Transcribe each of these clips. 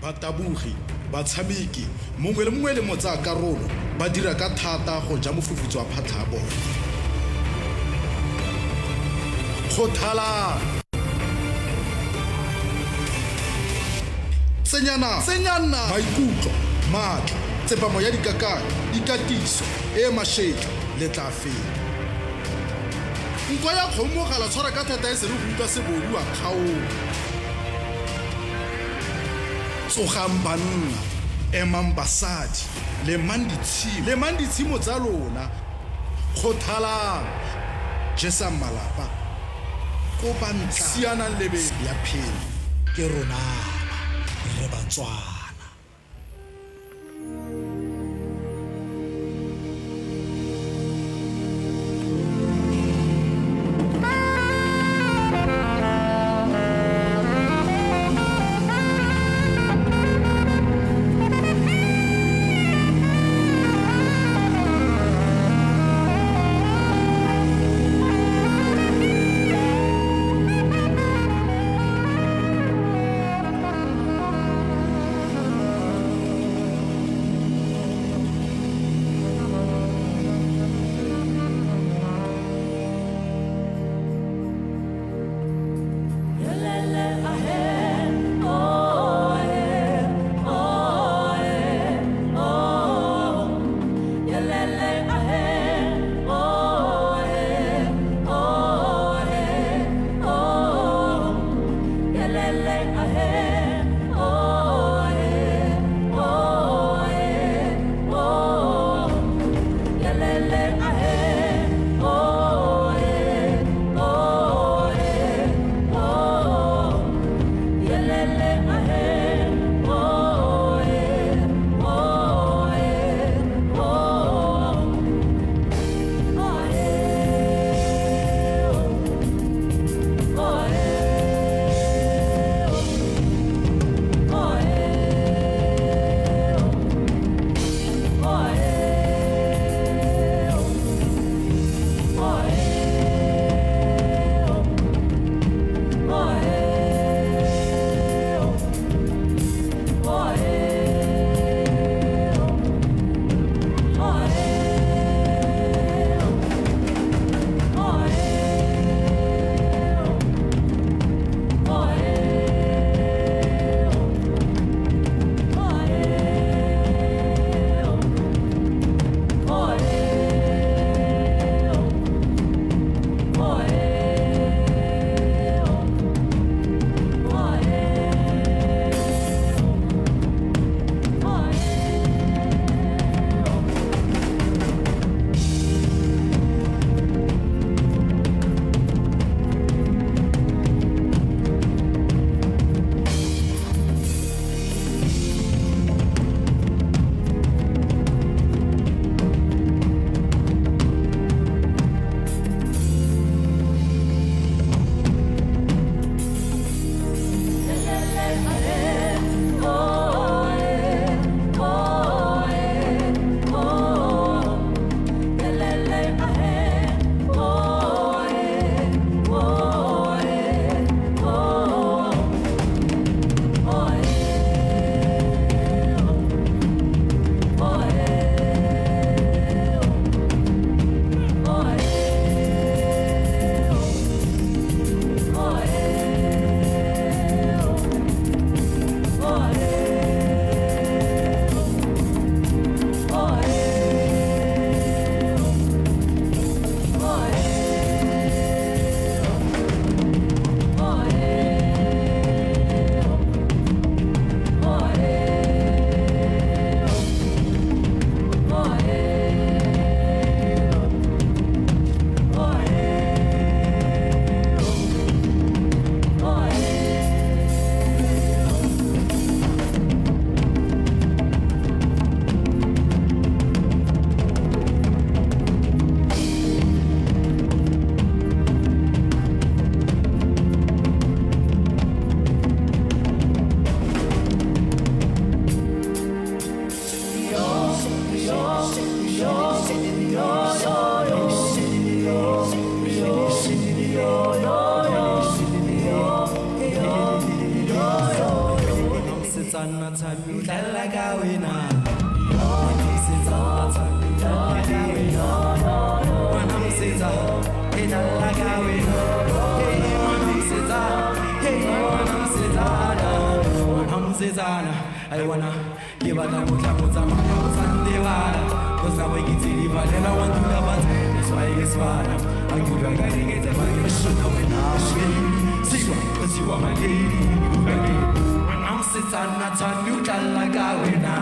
Batabugi, batshameki, mongwe le mongwe le motsa karolo ba dira ka thata go ja mofufutso wa phatla a bona. Kgothala Tsenyana maikutlo, matla, tsepamo ya dikakanyo, ikatiso e mašetla le tla fela. Nko ya kgomogala tshwara ka thata e se re go utlwa sebodi wa kgaolo. Tsogang banna, emang basadi, lemang ditshimo tsa lona, kgothalang, jesang malapa, kopantla, sianang lebe ya phele, ke rona, re Batswana. Sana Tanu Dalagawina. Sana Tanu Dalagawina. Manam Seza, hey Dalagawina. Hey Manam Seza, hey Manam Sezana. Manam Sezana. I wanna give a Mutama Sandevana. Cause I'm making it live and I want to love it. That's why it's fun. I'm getting it. I'm going to see what? Cause you are my lady. When I'm sitting at a new Dalagawina.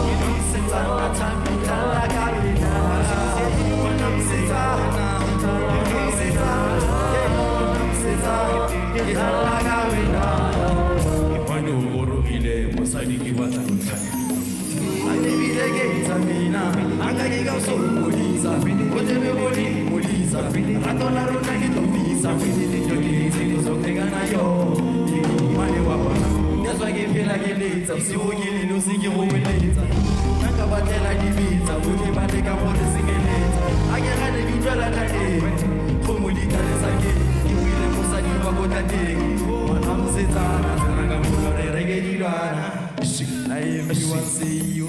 When I'm sitting at a new Dalagawina. When I'm sitting at Dalagawina. If I know what Ile was, I think it was a I baby the gates of Mina, I got so Molisa, whatever Molisa, I don't know what I get to visa, your gates, it was something I know. That's why I give you like a later, so you know, sing your own later. Talk about the like the pizza, we'll give a take up on the singing later. I get had a new dollar that day, from Molita, as I get, you will have to say about that day. I'm sitting on a reggae. I am you and see you.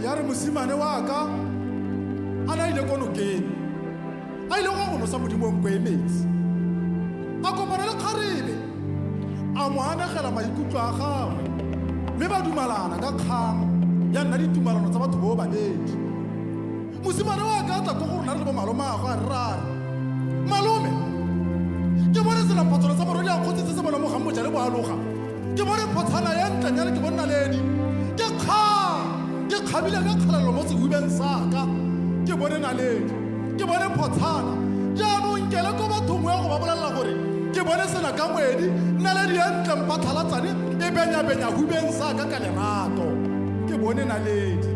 Yare musimane waka ana ile kono ke a ile go no sa modimo go emetsi a kopana le kgarebe a mo anagela maikutlo a gagwe mme ba dumalana ka kgang ya nna ditumalano tsa batho bo babedi musimane waka a tla go go nna le bo malome a go a rrara malome ke bone tsela phatsolo tsa borodi a kgotsitse se bona mo ga moja le bo aloga ke bone photshana ya ntlanyana ke bonna ledi ke kgang ke khabile ka kgalelo mo segubeng saka ke bone Naledi ke bone photshana jaanong nkele ko bathong ya go ba bolelela gore ke bone sena ka ngwedi Naledi ya ntle mpatlhalatsane e benya hubeng saka ka lerato ke bone Naledi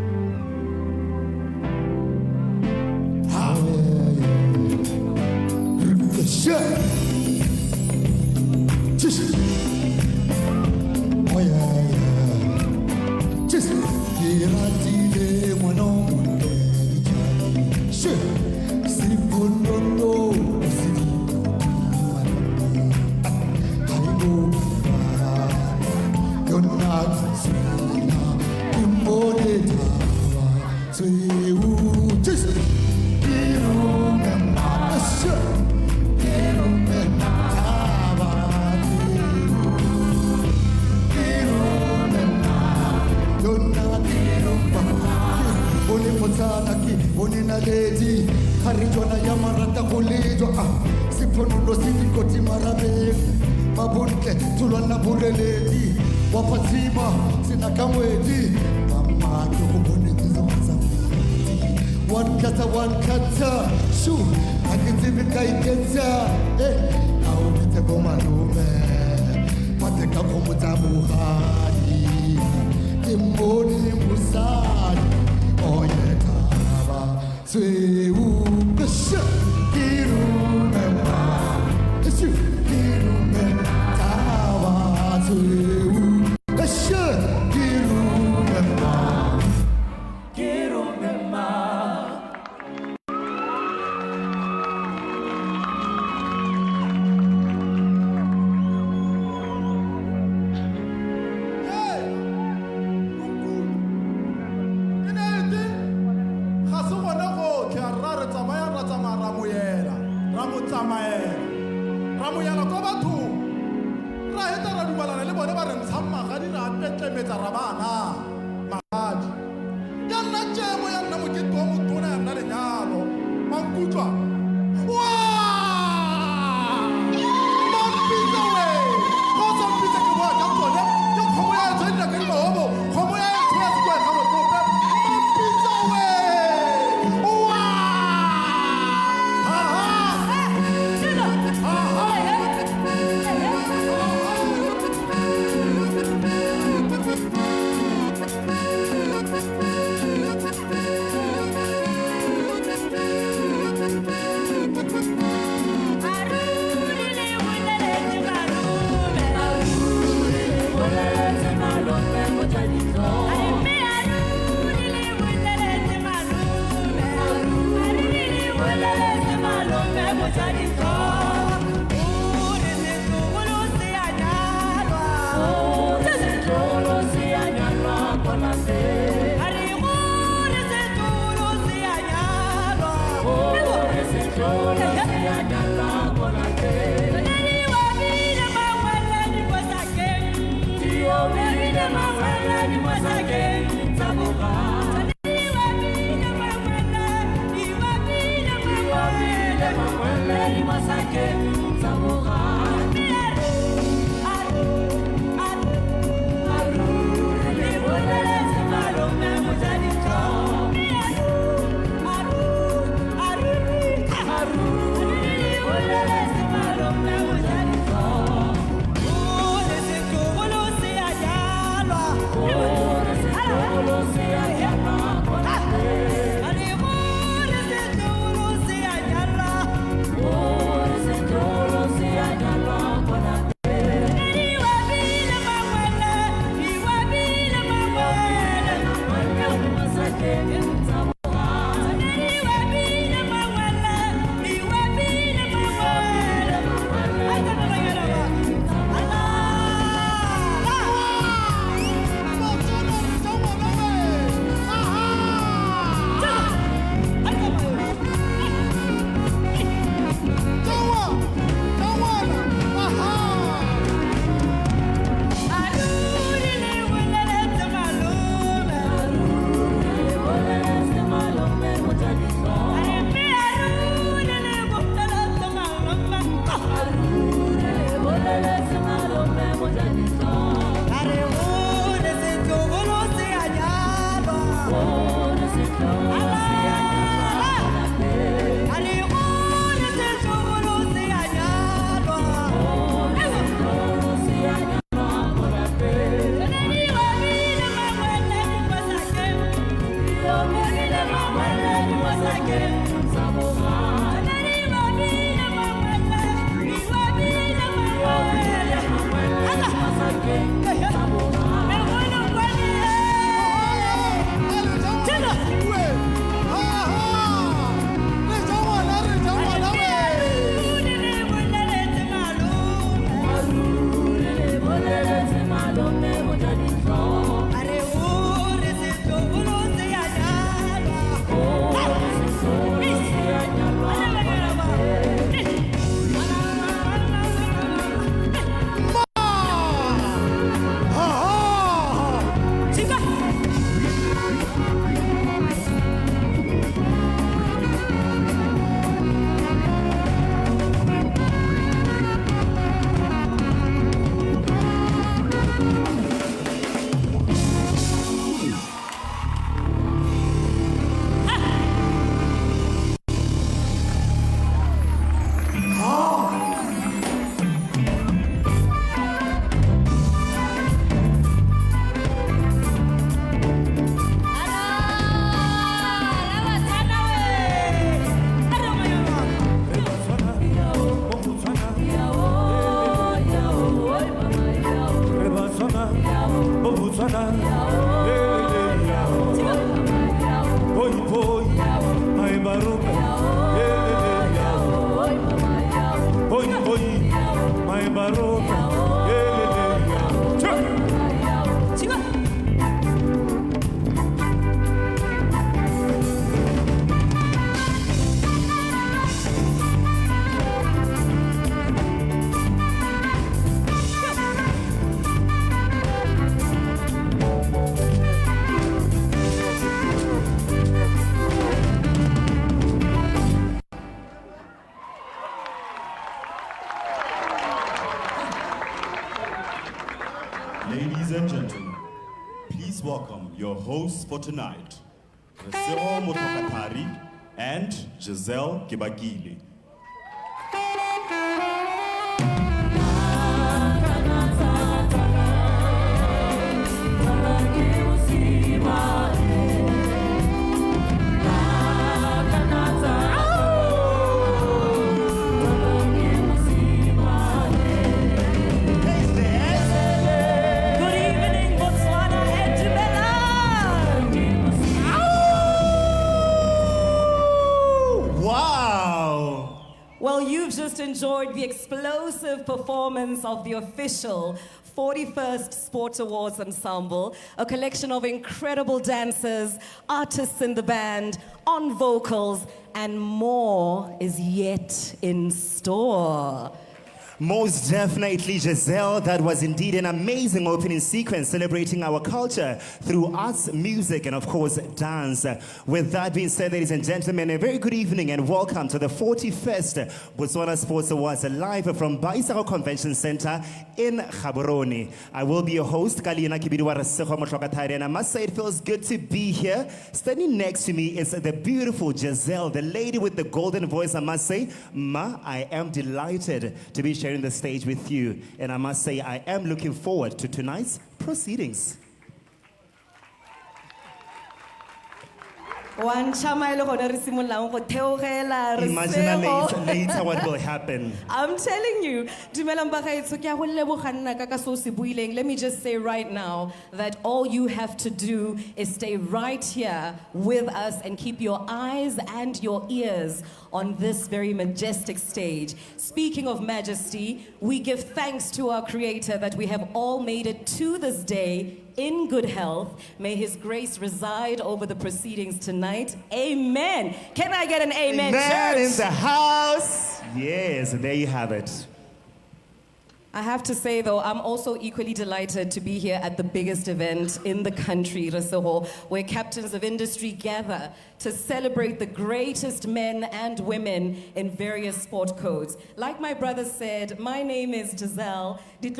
Naledi harijona ya marata kulejwa siponulo sitikoti marabe mabunke tulwana buleledi wapatima sina kamwedi mama kubone kizaza one kata shu akitibi kaiketa au mitego malume pateka komutabuhadi imboni musadi oyeta Seetso kasha kirumema kasha kirumema tawa Seetso kasha kirumema ramoyela ko bathong ra heta ra dumalana le bone ba re ntshang magadi ra petlemetsa ra bana magadi ya nna tjemo ya nna mokete wa motona ya nna lenyalo mankutlwa mampitsa we go sa mpitsa ke boa ka tsone ke kgomo ya etsho nna ka dimaobo kgomo ya etsho ya sekwa ga botope mampitsa we Ladies and gentlemen, please welcome your hosts for tonight, Refilwe Motokatari and Giselle Kibagile. Wow! you've just enjoyed the explosive performance of the official 41st Sport Awards Ensemble, a collection of incredible dancers, artists in the band, on vocals, and more is yet in store. Most definitely, Giselle. That was indeed an amazing opening sequence celebrating our culture through arts, music, and of course, dance. With that being said, ladies and gentlemen, a very good evening and welcome to the 41st Botswana Sports Awards live from Ba Isago Convention Centre in Gaborone. I will be your host, Kalina Kibiduwa Resego Motlhokatari, and I must say it feels good to be here. Standing next to me is the beautiful Giselle, the lady with the golden voice. I must say, Ma, I am delighted to be sharing the stage with you, and I must say I am looking forward to tonight's proceedings. Imagine later what will happen. I'm telling you, let me just say right now that all you have to do is stay right here with us and keep your eyes and your ears on this very majestic stage. Speaking of majesty, we give thanks to our Creator that we have all made it to this day in good health. May His grace reside over the proceedings tonight. Amen. Can I get an amen, Amen church? in the house. Yes, there you have it. I have to say, though, I'm also equally delighted to be here at the biggest event in the country, Resego, where captains of industry gather to celebrate the greatest men and women in various sport codes. Like my brother said, my name is Denzel. You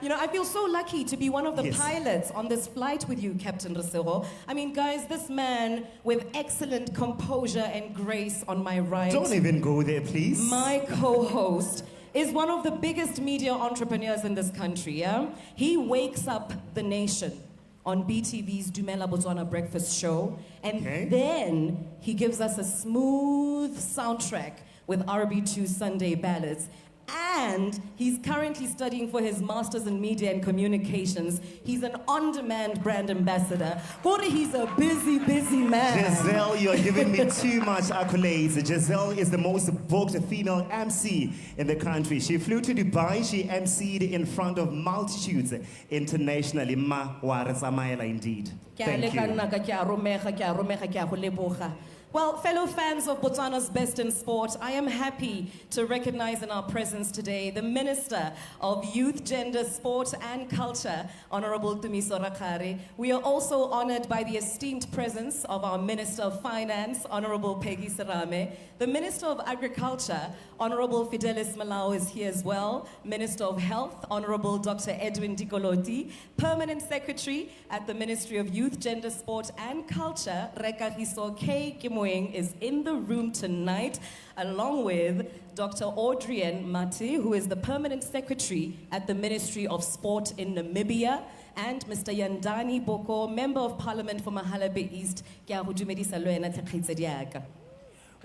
know, I feel so lucky to be one of the pilots on this flight with you, Captain Resego. I mean, guys, this man with excellent composure and grace on my right. Don't even go there, please. My co-host is one of the biggest media entrepreneurs in this country, yeah? He wakes up the nation on BTV's Dumela Botswana breakfast show, and then he gives us a smooth soundtrack with RB2 Sunday ballads. And he's currently studying for his master's in media and communications. He's an on-demand brand ambassador. He's a busy, busy man. Giselle, you're giving me too much accolades. Giselle is the most booked female MC in the country. She flew to Dubai. She MC'd in front of multitudes internationally. Ma wa re tsamaela indeed. Thank you. Well, fellow fans of Botswana's best in sport, I am happy to recognize in our presence today the Minister of Youth, Gender, Sport and Culture, Honorable Thuso Rakgare. We are also honored by the esteemed presence of our Minister of Finance, Honorable Peggy Serame. The Minister of Agriculture, Honorable Fidelis Malao is here as well. Minister of Health, Honorable Dr. Edwin Dikoloti. Permanent Secretary at the Ministry of Youth, Gender, Sport and Culture, Rekagiso K. Keamogetse, is in the room tonight, along with Dr. Audrian Mati, who is the Permanent Secretary at the Ministry of Sport in Namibia, and Mr. Yandani Boko, Member of Parliament for Mahalabe East.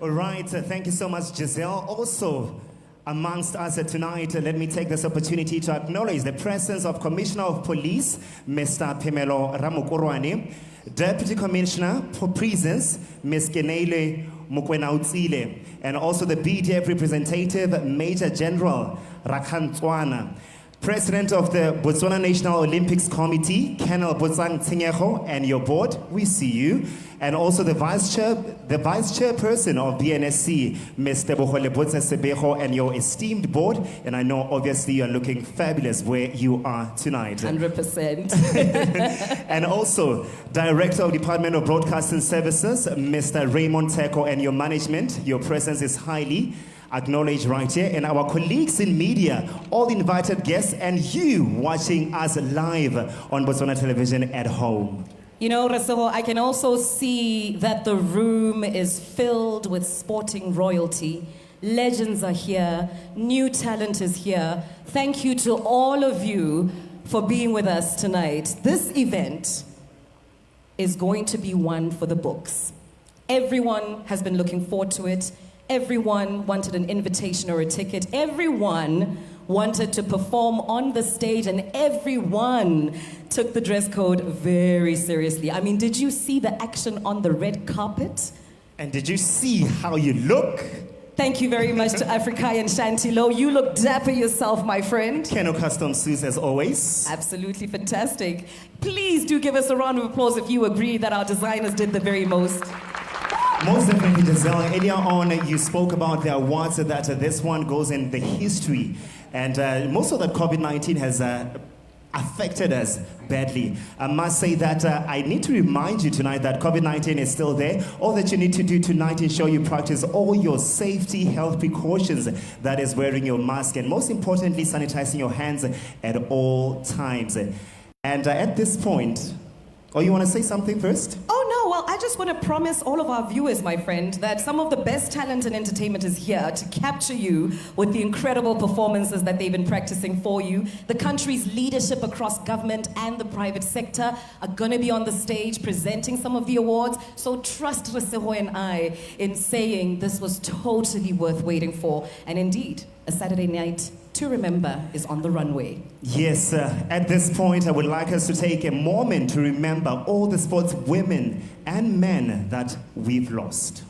All right, thank you so much, Giselle. Also, amongst us tonight, let me take this opportunity to acknowledge the presence of Commissioner of Police, Mr. Phemelo Ramokorwane, Deputy Commissioner for Prisons, Ms. Keneile Mokwenautsile, and also the BDF representative, Major General Rakhantswana. President of the Botswana National Olympics Committee, Colonel Botsang Tshenyego, and your board, we see you. And also the vice chairperson of BNSC, Ms. Tebogo Sebego, and your esteemed board. And I know obviously you're looking fabulous where you are tonight. 100%. And also Director of Department of Broadcasting Services, Mr. Raymond Teko, and your management. Your presence is highly acknowledged right here, and our colleagues in media, all invited guests, and you watching us live on Botswana Television at home. You know, Resego, I can also see that the room is filled with sporting royalty. Legends are here, new talent is here. Thank you to all of you for being with us tonight. This event is going to be one for the books. Everyone has been looking forward to it. Everyone wanted an invitation or a ticket. Everyone wanted to perform on the stage, and everyone took the dress code very seriously. I mean, did you see the action on the red carpet? And did you see how you look? Thank you very much to Africa and Shantilo. You look dapper yourself, my friend. Keno Custom Suits as always. Absolutely fantastic. Please do give us a round of applause if you agree that our designers did the very most. Most definitely, Giselle. Earlier on, you spoke about the awards that this one goes in the history. And most of that COVID-19 has affected us badly. I must say that I need to remind you tonight that COVID-19 is still there. All that you need to do tonight is show you practice all your safety health precautions. That is wearing your mask and most importantly, sanitizing your hands at all times. And at this point, you want to say something first? Oh no, well, I just want to promise all of our viewers, my friend, that some of the best talent in entertainment is here to capture you with the incredible performances that they've been practicing for you. The country's leadership across government and the private sector are going to be on the stage presenting some of the awards. So trust Reseho and I in saying this was totally worth waiting for. And indeed, a Saturday night to remember is on the runway. Yes, at this point, I would like us to take a moment to remember all the sports women and men that we've lost.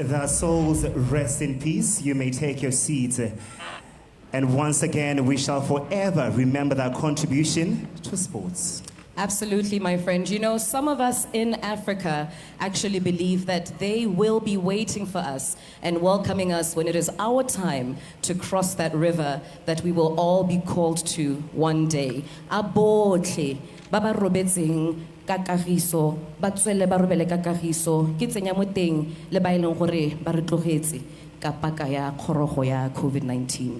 Their souls rest in peace. You may take your seats. And once again, we shall forever remember their contribution to sports. Absolutely, my friend. You know, some of us in Africa actually believe that they will be waiting for us and welcoming us when it is our time to cross that river that we will all be called to one day. Abotle, Baba Robetsing, Kakagiso, Batswele ba robele kakagiso, ke tsenya mo teng le ba ileng gore ba re tlogetse ka paka ya kgorogo ya COVID-19.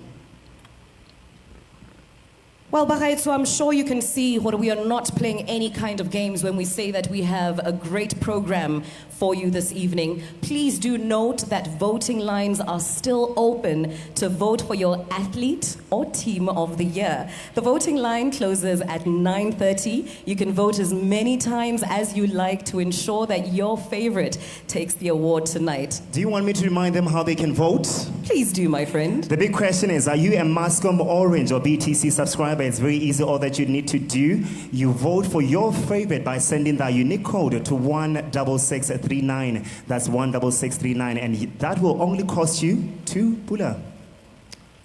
Well, Bagaitso, I'm sure you can see what we are not playing any kind of games when we say that we have a great program for you this evening. Please do note that voting lines are still open to vote for your athlete or team of the year. The voting line closes at 9:30. You can vote as many times as you like to ensure that your favorite takes the award tonight. Do you want me to remind them how they can vote? Please do, my friend. The big question is, are you a Mascom Orange or BTC subscriber? It's very easy. All that you need to do, you vote for your favorite by sending that unique code to 16639. That's 16639, and that will only cost you 2 pula.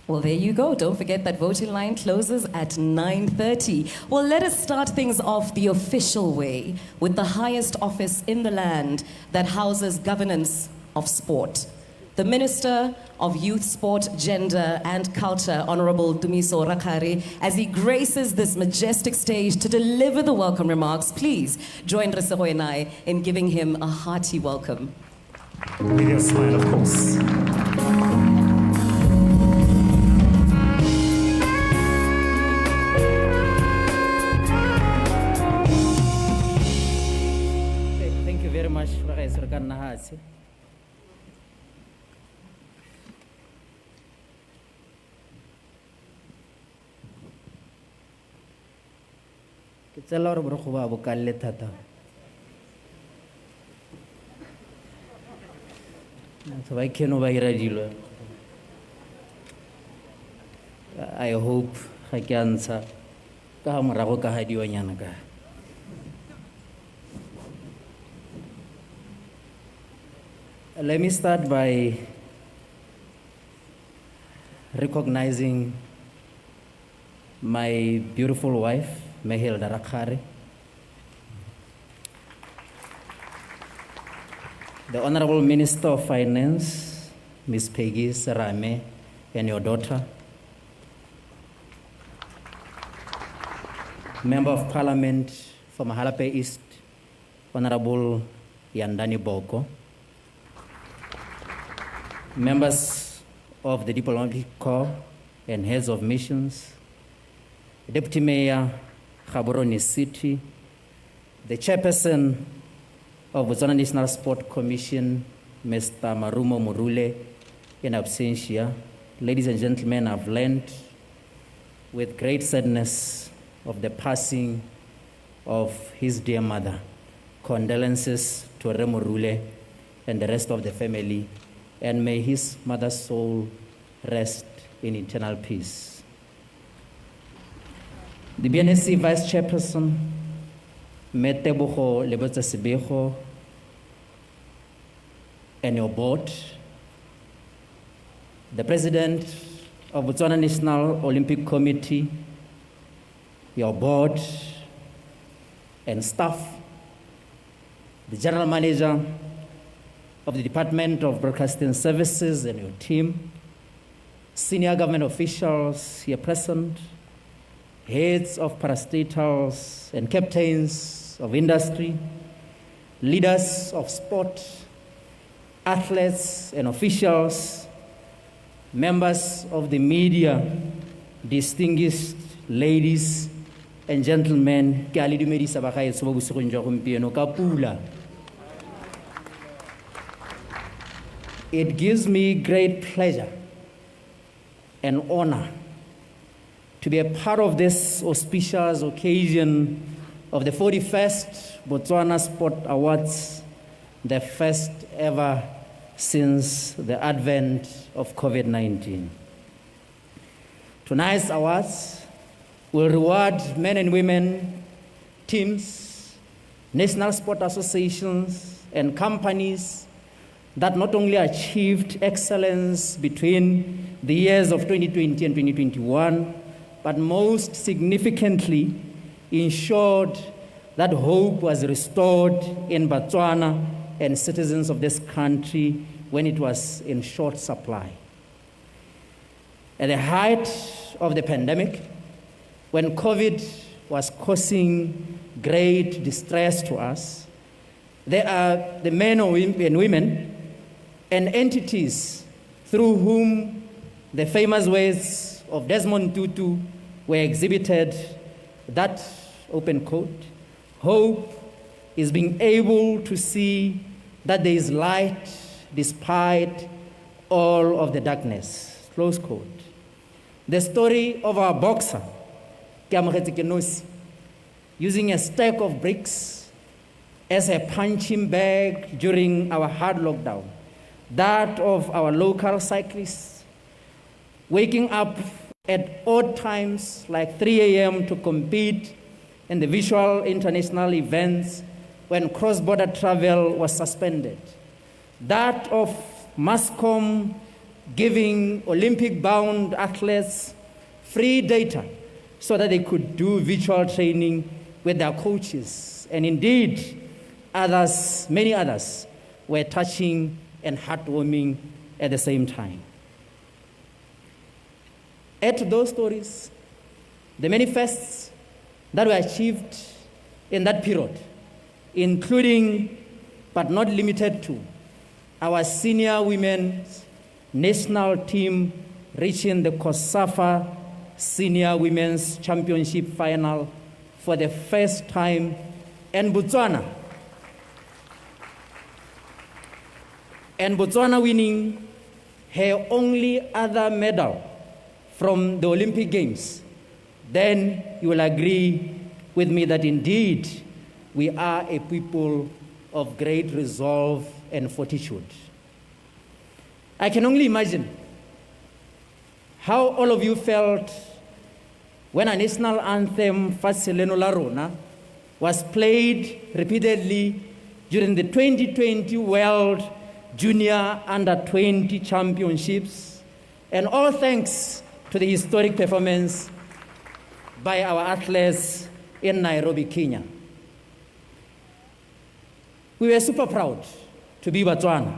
Well, there you go. Don't forget that voting line closes at 9:30. Well, let us start things off the official way with the highest office in the land that houses governance of sport. The Minister of Youth, Sport, Gender and Culture, Honorable Dumiso Rakgare, as he graces this majestic stage to deliver the welcome remarks, please join Resego and I in giving him a hearty welcome. With your smile, of course. Thank you very much, Professor Kanahasi. Ke tsela gore go ba bokalle thata. So I can over here. I hope I can answer. Let me start by recognizing my beautiful wife, Mehilda Rakgare, the Honorable Minister of Finance, Ms. Peggy Serame, and your daughter, Member of Parliament for Mahalape East, Honorable Yandani Boko, members of the Diplomatic Corps and heads of missions, Deputy Mayor Gaborone City, the Chairperson of Botswana National Sport Commission, Mr. Marumo Murule, in absentia. Ladies and gentlemen, I've learned with great sadness of the passing of his dear mother. Condolences to Remurule and the rest of the family, and may his mother's soul rest in eternal peace. The BNSC Vice Chairperson, Tebogo Lebotsa Sebego, and your board, the President of Botswana National Olympic Committee, your board and staff, the General Manager of the Department of Broadcasting Services and your team, senior government officials here present, heads of parastatals and captains of industry, leaders of sport, athletes and officials, members of the media, distinguished ladies and gentlemen, it gives me great pleasure and honor to be a part of this auspicious occasion of the 41st Botswana Sport Awards, the first ever since the advent of COVID-19. Tonight's awards will reward men and women, teams, national sport associations, and companies that not only achieved excellence between the years of 2020 and 2021, but most significantly ensured that hope was restored in Botswana and citizens of this country when it was in short supply. At the height of the pandemic, when COVID was causing great distress to us, there are the men and women and entities through whom the famous words of Desmond Tutu were exhibited, that open quote, hope is being able to see that there is light despite all of the darkness, close quote. The story of our boxer, Keamogetse Kenosi, using a stack of bricks as a punching bag during our hard lockdown. That of our local cyclists, waking up at odd times like 3 a.m. to compete in the visual international events when cross-border travel was suspended. That of Mascom giving Olympic-bound athletes free data so that they could do virtual training with their coaches. And indeed, others, many others, were touching and heartwarming at the same time. Add to those stories the many firsts that were achieved in that period, including, but not limited to, our senior women's national team reaching the COSAFA Senior Women's Championship final for the first time, and Botswana winning her only other medal from the Olympic Games. Then you will agree with me that indeed we are a people of great resolve and fortitude. I can only imagine how all of you felt when a national anthem, Faseleno La Rona, was played repeatedly during the 2020 World Junior Under-20 Championships, and all thanks to the historic performance by our athletes in Nairobi, Kenya. We were super proud to be Botswana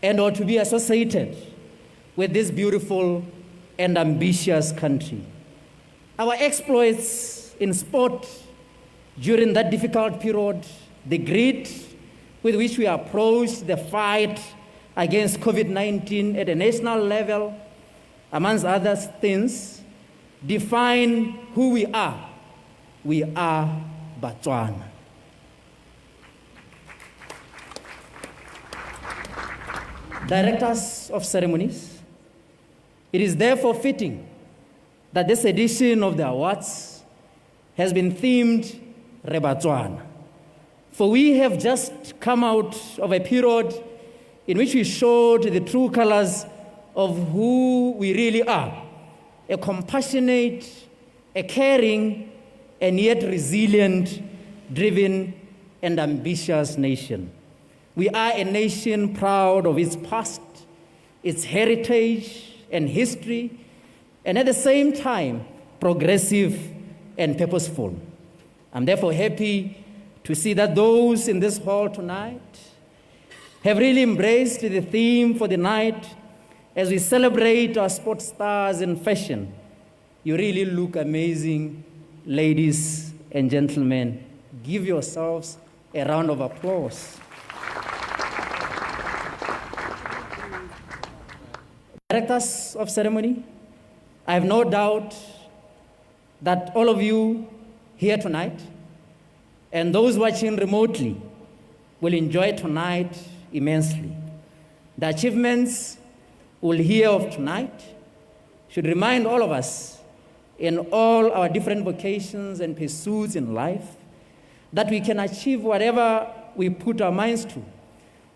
and or to be associated with this beautiful and ambitious country. Our exploits in sport during that difficult period, the grit with which we approached the fight against COVID-19 at a national level, amongst other things, define who we are. We are Botswana. Directors of ceremonies, it is therefore fitting that this edition of the awards has been themed Botswana. For we have just come out of a period in which we showed the true colors of who we really are, a compassionate, a caring, and yet resilient, driven, and ambitious nation. We are a nation proud of its past, its heritage and history, and at the same time, progressive and purposeful. I'm therefore happy to see that those in this hall tonight have really embraced the theme for the night as we celebrate our sports stars in fashion. You really look amazing, ladies and gentlemen. Give yourselves a round of applause. Directors of ceremony, I have no doubt that all of you here tonight and those watching remotely will enjoy tonight immensely. The achievements we'll hear of tonight should remind all of us in all our different vocations and pursuits in life that we can achieve whatever we put our minds to.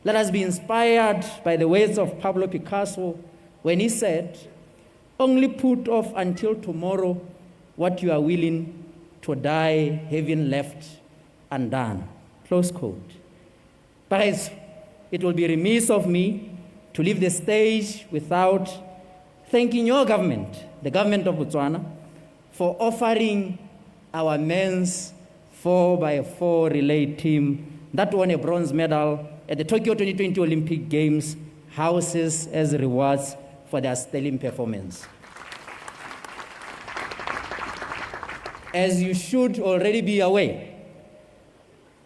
Let us be inspired by the words of Pablo Picasso when he said, "Only put off until tomorrow what you are willing to die having left undone." Close quote. Perhaps it will be remiss of me to leave the stage without thanking your government, the government of Botswana, for offering our men's 4x4 relay team that won a bronze medal at the Tokyo 2020 Olympic Games houses as rewards for their sterling performance. As you should already be aware,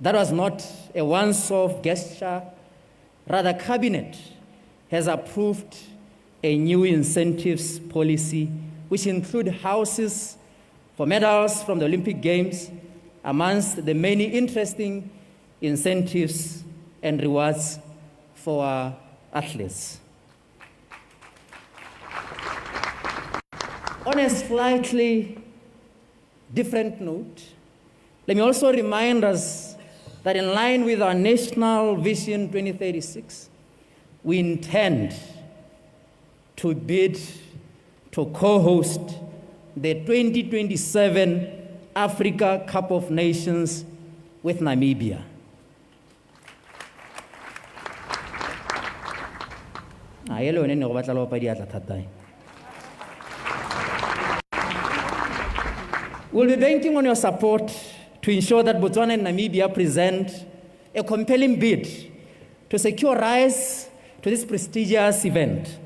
that was not a once-off gesture. Rather, Cabinet has approved a new incentives policy which include houses for medals from the Olympic Games amongst the many interesting incentives and rewards for our athletes. On a slightly different note, let me also remind us that in line with our National Vision 2036, we intend to bid to co-host the 2027 Africa Cup of Nations with Namibia. We'll be banking on your support to ensure that Botswana and Namibia present a compelling bid to secure rise to this prestigious event.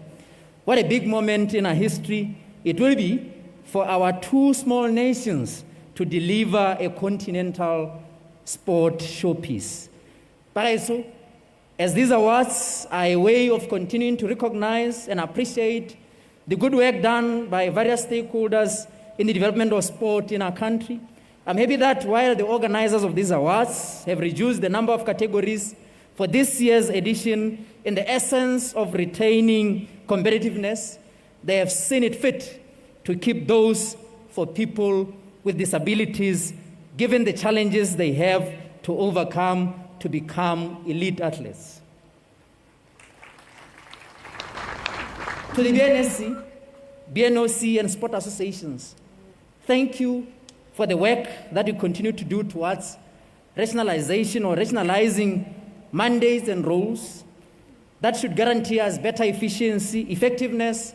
What a big moment in our history it will be for our two small nations to deliver a continental sport showpiece. But as these awards are a way of continuing to recognize and appreciate the good work done by various stakeholders in the development of sport in our country, I'm happy that while the organizers of these awards have reduced the number of categories for this year's edition in the essence of retaining competitiveness, they have seen it fit to keep those for people with disabilities, given the challenges they have to overcome to become elite athletes. To the BNSC, BNOC, and sport associations, thank you for the work that you continue to do towards rationalization or rationalizing mandates and roles that should guarantee us better efficiency, effectiveness,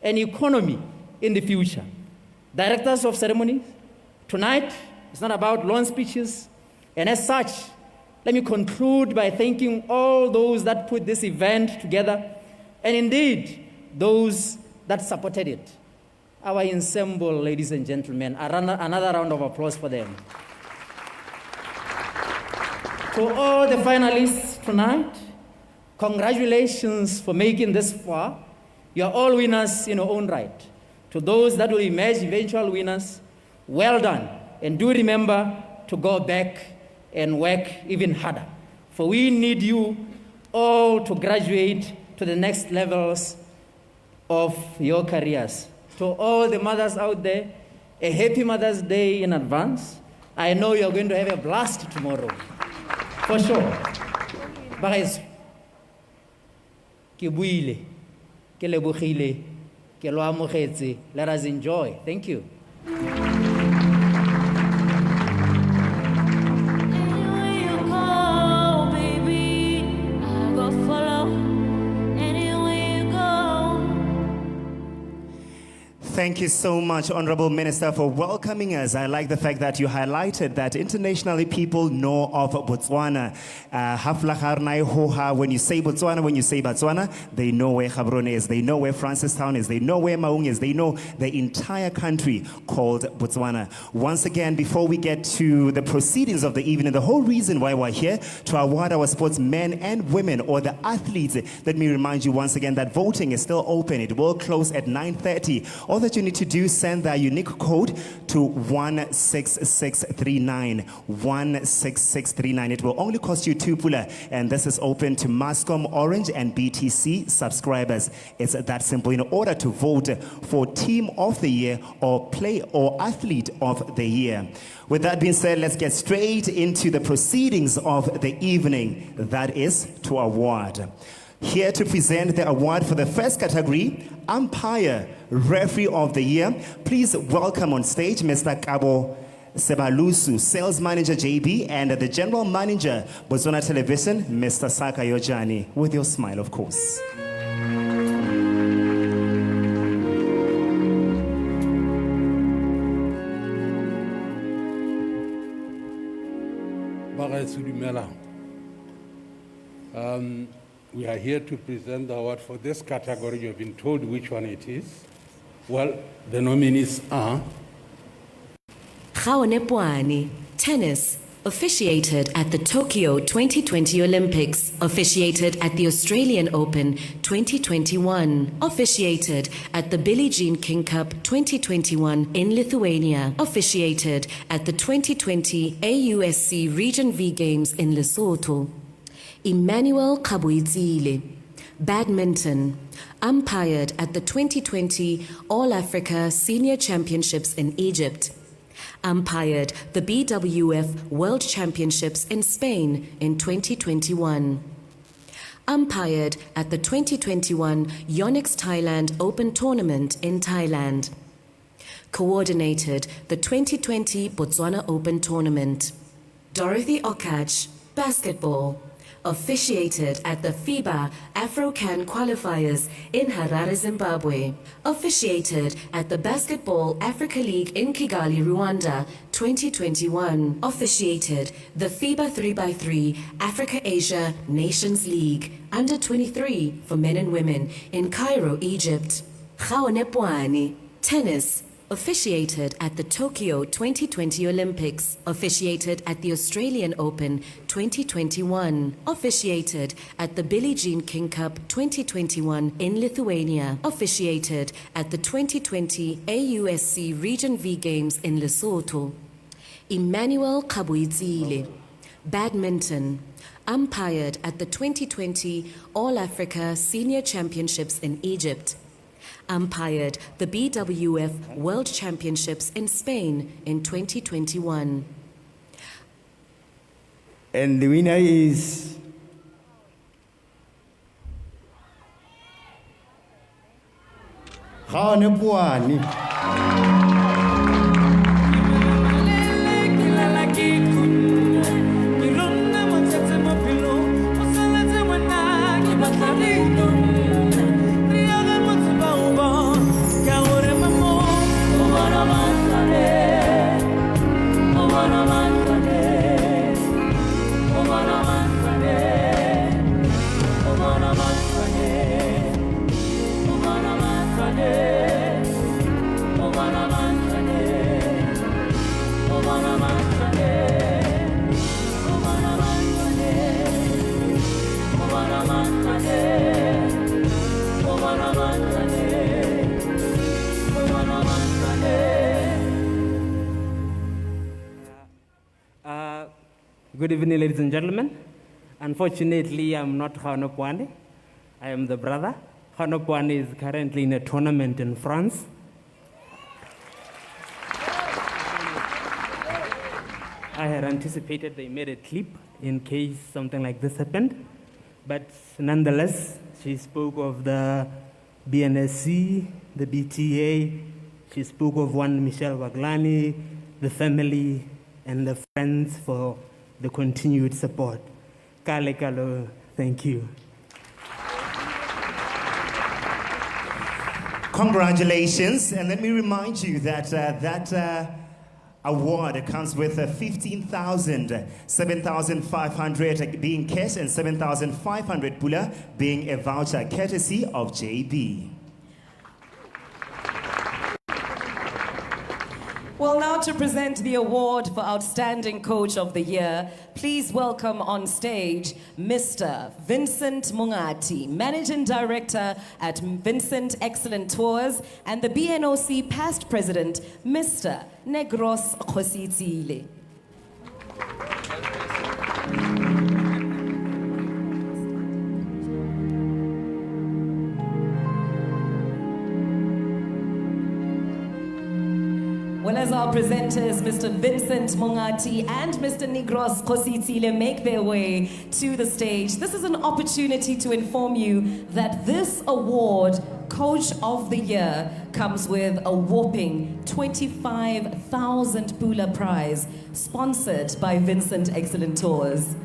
and economy in the future. Directors of ceremonies, tonight it's not about long speeches, and as such, let me conclude by thanking all those that put this event together, and indeed those that supported it. Our ensemble, ladies and gentlemen, another round of applause for them. To all the finalists tonight, congratulations for making this far. You are all winners in your own right. To those that will emerge eventual winners, well done. And do remember to go back and work even harder. For we need you all to graduate to the next levels of your careers. To all the mothers out there, a happy Mother's Day in advance. I know you're going to have a blast tomorrow. For sure. Guys, ke buile, ke lebogile, ke lo amogetse. Let us enjoy. Thank you. Thank you so much, Honorable Minister, for welcoming us. I like the fact that you highlighted that internationally people know of Botswana. When you say Botswana, they know where Gaborone is, they know where Francistown is, they know where Maung is, they know the entire country called Botswana. Once again, before we get to the proceedings of the evening, the whole reason why we're here to award our sportsmen and women, or the athletes, let me remind you once again that voting is still open. It will close at 9:30. All that you need to do, send that unique code to 16639. 16639. It will only cost you 2 pula, and this is open to Mascom, Orange, and BTC subscribers. It's that simple. In order to vote for Team of the Year or Play or Athlete of the Year. With that being said, let's get straight into the proceedings of the evening. That is to award. Here to present the award for the first category, Umpire Referee of the Year. Please welcome on stage Mr. Kabo Sebalusu, Sales Manager JB, and the General Manager, Botswana Television, Mr. Saka Yojani, with your smile, of course. We are here to present the award for this category. You've been told which one it is. Well, the nominees are Gaonepwane, tennis, officiated at the Tokyo 2020 Olympics, officiated at the Australian Open 2021, officiated at the Billie Jean King Cup 2021 in Lithuania, officiated at the 2020 AUSC Region V Games in Lesotho. Emmanuel Kabuizile, badminton, umpired at the 2020 All-Africa Senior Championships in Egypt, umpired the BWF World Championships in Spain in 2021, umpired at the 2021 Yonex Thailand Open Tournament in Thailand, coordinated the 2020 Botswana Open Tournament. Dorothy Okach, basketball, Officiated at the FIBA Afro-Can qualifiers in Harare, Zimbabwe. Officiated at the Basketball Africa League in Kigali, Rwanda, 2021. Officiated the FIBA 3x3 Africa-Asia Nations League, under 23 for men and women in Cairo, Egypt. Gaonepwane. Tennis. Officiated at the Tokyo 2020 Olympics. Officiated at the Australian Open 2021. Officiated at the Billie Jean King Cup 2021 in Lithuania. Officiated at the 2020 AUSC Region V Games in Lesotho. Emmanuel Kabuizile. Badminton. Umpired at the 2020 All Africa Senior Championships in Egypt. Umpired the BWF World Championships in Spain in 2021. And the winner is Gaonepwane. Good evening, ladies and gentlemen. Unfortunately, I'm not Gaonepwane. I am the brother. Gaonepwane is currently in a tournament in France. I had anticipated they made a clip in case something like this happened. But nonetheless, she spoke of the BNSC, the BTA. She spoke of one Michelle Waglani, the family, and the friends for the continued support. Kale kalo, thank you. Congratulations, and let me remind you that that award comes with 15,000, 7,500 being cash and 7,500 pula being a voucher courtesy of JB. Well, now to present the award for Outstanding Coach of the Year, please welcome on stage Mr. Vincent Mungati, Managing Director at Vincent Excellent Tours, and the BNOC past president, Mr. Negros Khositsile. Well, as our presenters, Mr. Vincent Mungati and Mr. Negros Khositsile, make their way to the stage, this is an opportunity to inform you that this award, Coach of the Year, comes with a whopping 25,000 Pula prize, sponsored by Vincent Excellent Tours.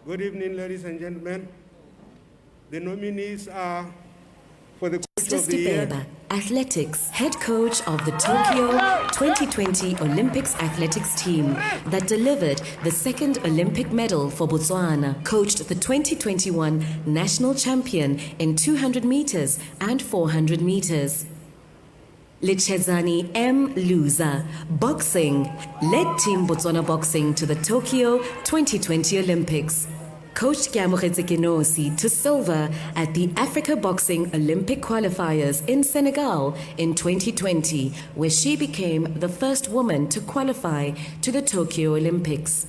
Good evening, ladies and gentlemen. The nominees are for the Coach of the Year. Athletics, head coach of the Tokyo 2020 Olympics athletics team that delivered the second Olympic medal for Botswana, coached the 2021 national champion in 200 meters and 400 meters. Lichezani M. Luza, boxing, led Team Botswana Boxing to the Tokyo 2020 Olympics. Coach Keamogetse Kenosi to silver at the Africa Boxing Olympic Qualifiers in Senegal in 2020, where she became the first woman to qualify to the Tokyo Olympics.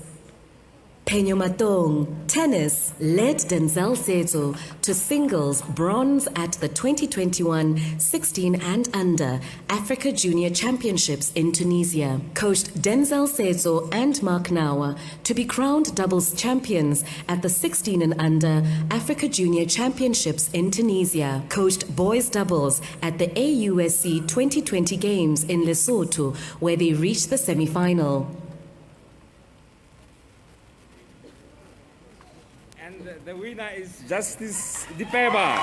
Penyo Matong, tennis, led Denzel Seetso to singles bronze at the 2021 16 and under Africa Junior Championships in Tunisia. Coached Denzel Seetso and Mark Nawa to be crowned doubles champions at the 16 and under Africa Junior Championships in Tunisia. Coached boys doubles at the AUSC 2020 Games in Lesotho, where they reached the semi-final. The winner is Justice Dipeba.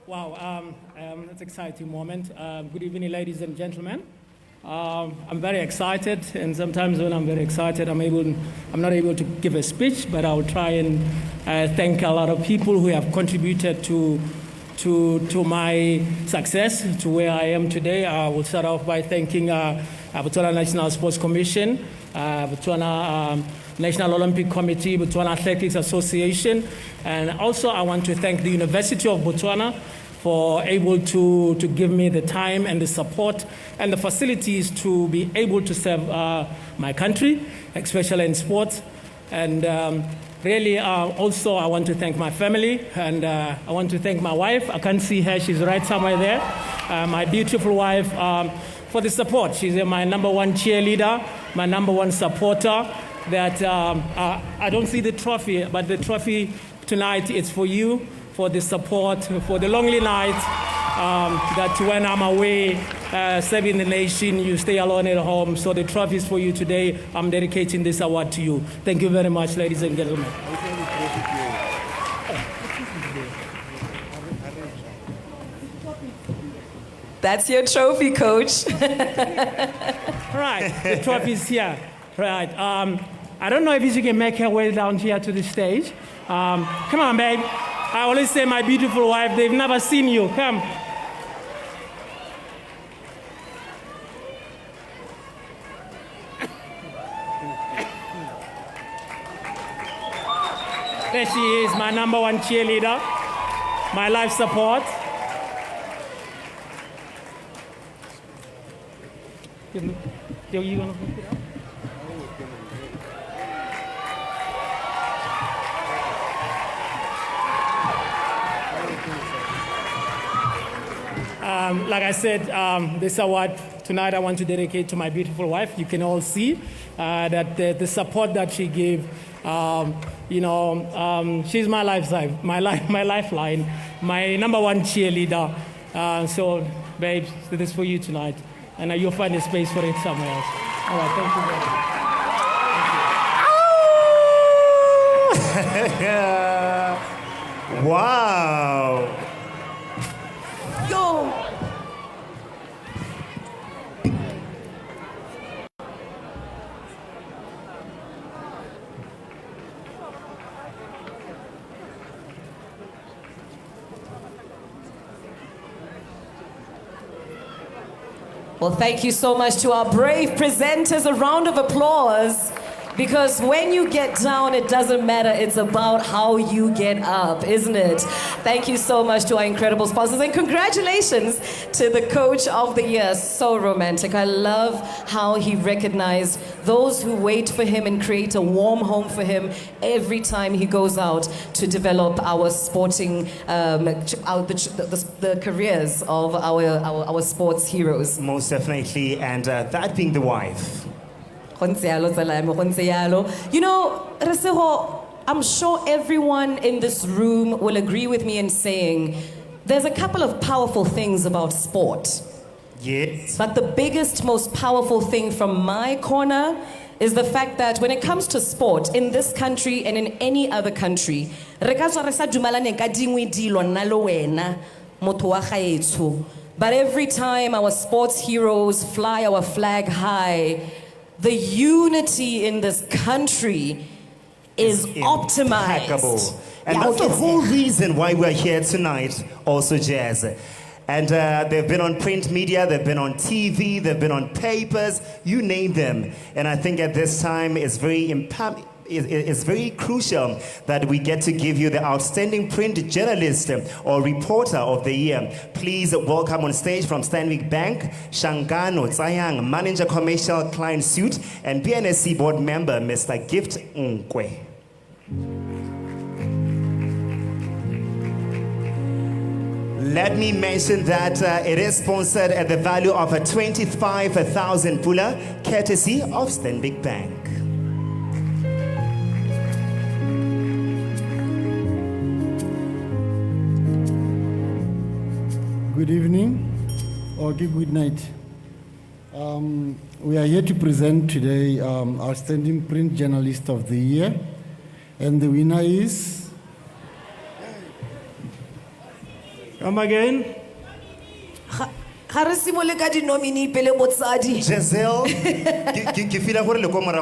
Wow, that's an exciting moment. Good evening, ladies and gentlemen. I'm very excited, and sometimes when I'm very excited, I'm not able to give a speech, but I'll try and thank a lot of people who have contributed to my success, to where I am today. I will start off by thanking Botswana National Sports Commission, Botswana National Olympic Committee, Botswana Athletics Association, and also I want to thank the University of Botswana for able to give me the time and the support and the facilities to be able to serve my country, especially in sports. And really, also I want to thank my family, and I want to thank my wife. I can't see her, she's right somewhere there. My beautiful wife, for the support. She's my number one cheerleader, my number one supporter. That I don't see the trophy, but the trophy tonight is for you, for the support, for the lonely nights, that when I'm away serving the nation, you stay alone at home. So the trophy is for you today. I'm dedicating this award to you. Thank you very much, ladies and gentlemen. That's your trophy, Coach. Right, the trophy is here. Right. I don't know if you can make her way down here to the stage. Come on, babe. I always say my beautiful wife, they've never seen you. Come. There she is, my number one cheerleader, my life support. You gonna pick it up? Like I said, this award tonight I want to dedicate to my beautiful wife. You can all see that the support that she gave, she's my lifeline, my number one cheerleader. So, babe, this is for you tonight. And you'll find a space for it somewhere else. All right, thank you very much. Wow. Yo. Well, thank you so much to our brave presenters. A round of applause. Because when you get down, it doesn't matter. It's about how you get up, isn't it? Thank you so much to our incredible sponsors. And congratulations to the Coach of the Year. So romantic. I love how he recognized those who wait for him and create a warm home for him every time he goes out to develop our sporting, the careers of our sports heroes. Most definitely. And that being the wife, You know, Resego, I'm sure everyone in this room will agree with me in saying there's a couple of powerful things about sport. Yes. But the biggest, most powerful thing from my corner is the fact that when it comes to sport in this country and in any other country, but every time our sports heroes fly our flag high, the unity in this country is optimized. Impeccable. And that's the whole reason why we're here tonight, also, Jazz. And they've been on print media, they've been on TV, they've been on papers, you name them. And I think at this time it's very crucial that we get to give you the Outstanding Print Journalist or Reporter of the Year. Please welcome on stage from Stanbic Bank, Shangano Tsayang, Manager Commercial Client Suite, and BNSC Board Member, Mr. Gift Nkwe. Let me mention that it is sponsored at the value of 25,000 pula, courtesy of Stanbic Bank. Good evening or good night. We are here to present today Outstanding Print Journalist of the Year, and the winner is... Come again. Giselle,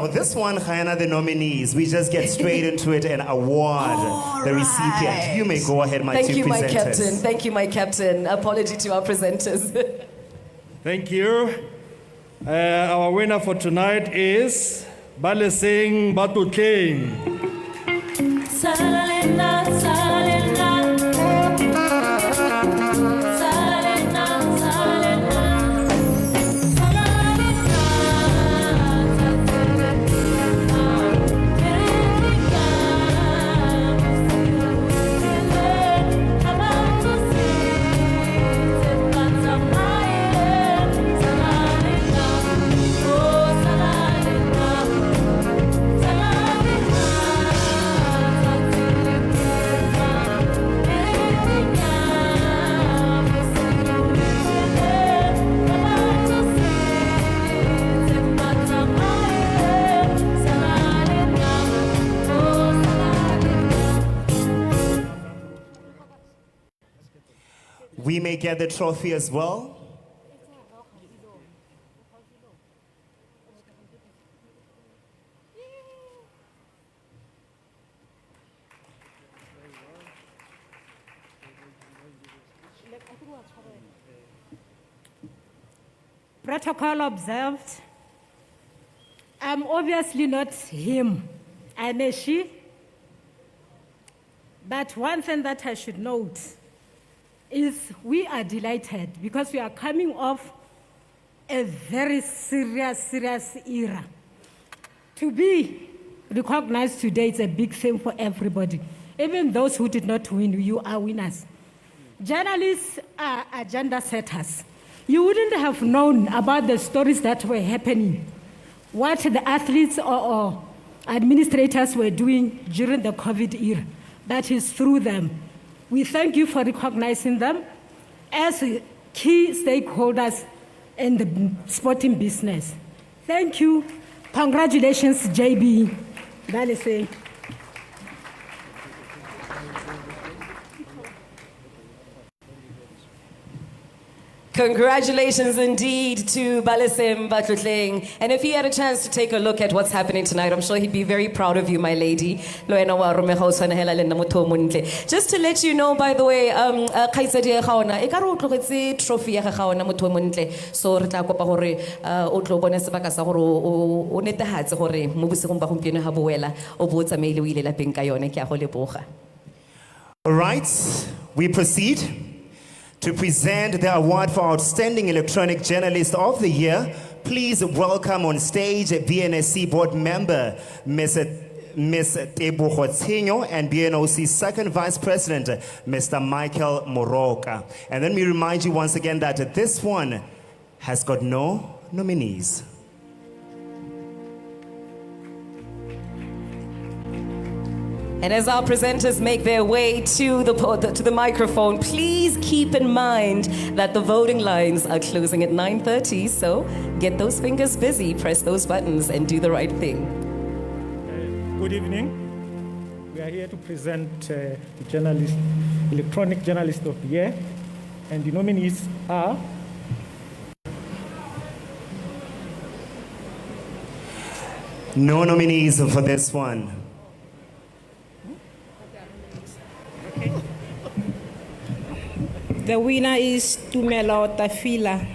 this one, the nominees. We just get straight into it and award the recipient. You may go ahead, my Thank two you, my presenters. captain. Thank you, my captain. Apology to our presenters. Thank you. Our winner for tonight is Balesing Batutleng. We may get the trophy as well. Protocol observed. I'm obviously not him, I'm a she. But one thing that I should note is we are delighted because we are coming off a very serious era. To be recognized today is a big thing for everybody. Even those who did not win, you are winners. Journalists are agenda setters. You wouldn't have known about the stories that were happening, what the athletes or administrators were doing during the COVID era. That is through them. We thank you for recognizing them as key stakeholders in the sporting business. Thank you. Congratulations, JB. Balese. Congratulations indeed to Balesem Batlutleng. And if he had a chance to take a look at what's happening tonight, I'm sure he'd be very proud of you, my lady. Just to let you know, by the way, trophy ya gaga ona motho mo ntle. So re tla kopa gore o tlo bone sebaka sa gore o netehatse gore mo bosigong ba gompieno ha boela o bo tsamaile o ile lapeng ka yone ke a go leboga. All right, we proceed to present the award for Outstanding Electronic Journalist of the Year. Please welcome on stage BNSC Board Member, Ms. Tebogo and BNOC Second Vice President, Mr. Michael Moroka. And let me remind you once again that this one has got no nominees. And as our presenters make their way to the microphone, please keep in mind that the voting lines are closing at 9:30, so get those fingers busy, press those buttons, and do the right thing. Good evening. We are here to present Electronic Journalist of the Year, and the nominees are No nominees for this one. The winner is Tumelo Tafila.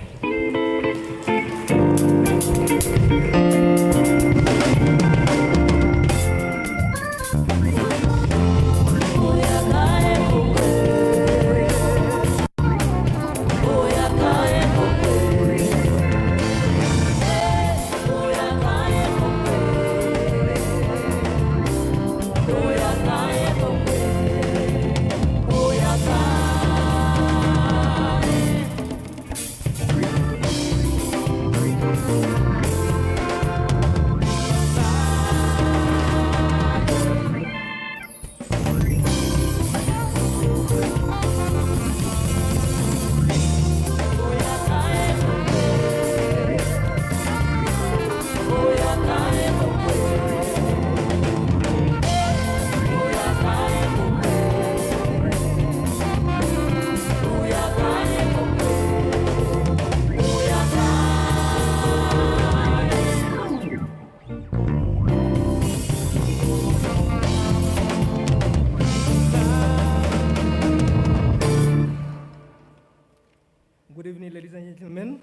Good evening, ladies and gentlemen.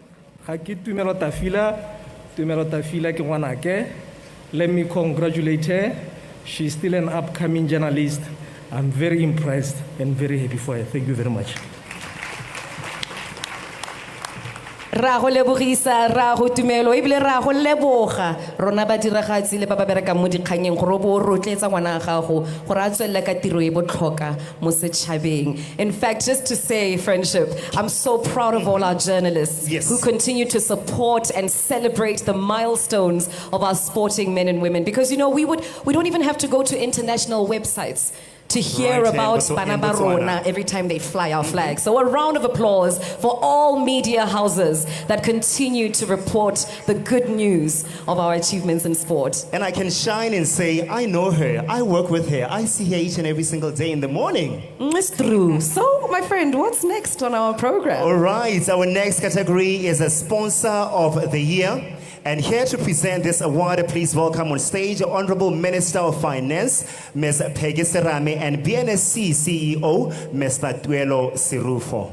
Tumelo Tafila ke ngwanake. Let me congratulate her. She's still an upcoming journalist. I'm very impressed and very happy for her. Thank you very much. Ra go lebogisa, ra go tumelo, ebile ra go leboga rona ba diragatsi le ba ba bereka mo dikganyeng gore bo rotletsa ngwana gago gore a tswelle ka tiro e botlhoka mo setšhabeng. In fact, just to say, friendship, I'm so proud of all our journalists who continue to support and celebrate the milestones of our sporting men and women, because you know we don't even have to go to international websites to hear about Botswana every time they fly our flag. So a round of applause for all media houses that continue to report the good news of our achievements in sport. And I can shine and say, I know her, I work with her, I see her each and every single day in the morning. It's true. So, my friend, what's next on our program? All right, our next category is a sponsor of the year. And here to present this award, please welcome on stage Honorable Minister of Finance, Ms. Peggy Serame, and BNSC CEO, Mr. Tuelo Sirufo.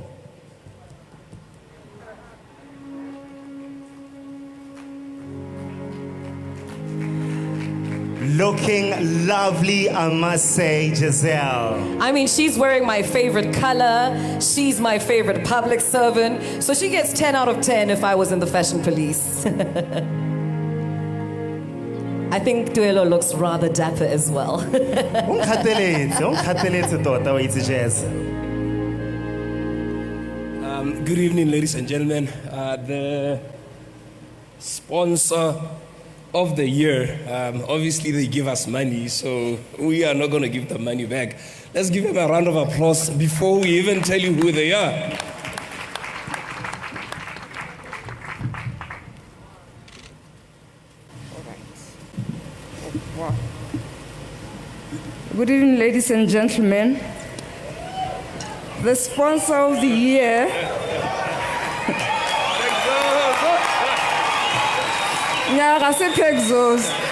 Looking lovely, I must say, Giselle. I mean, she's wearing my favorite color. She's my favorite public servant. So she gets 10 out of 10 if I was in the fashion police. I think Tuelo looks rather dapper as well. Good evening, ladies and gentlemen. The sponsor of the year, obviously they give us money, so we are not going to give the money back. Let's give them a round of applause before we even tell you who they are. Good evening, ladies and gentlemen. The sponsor of the year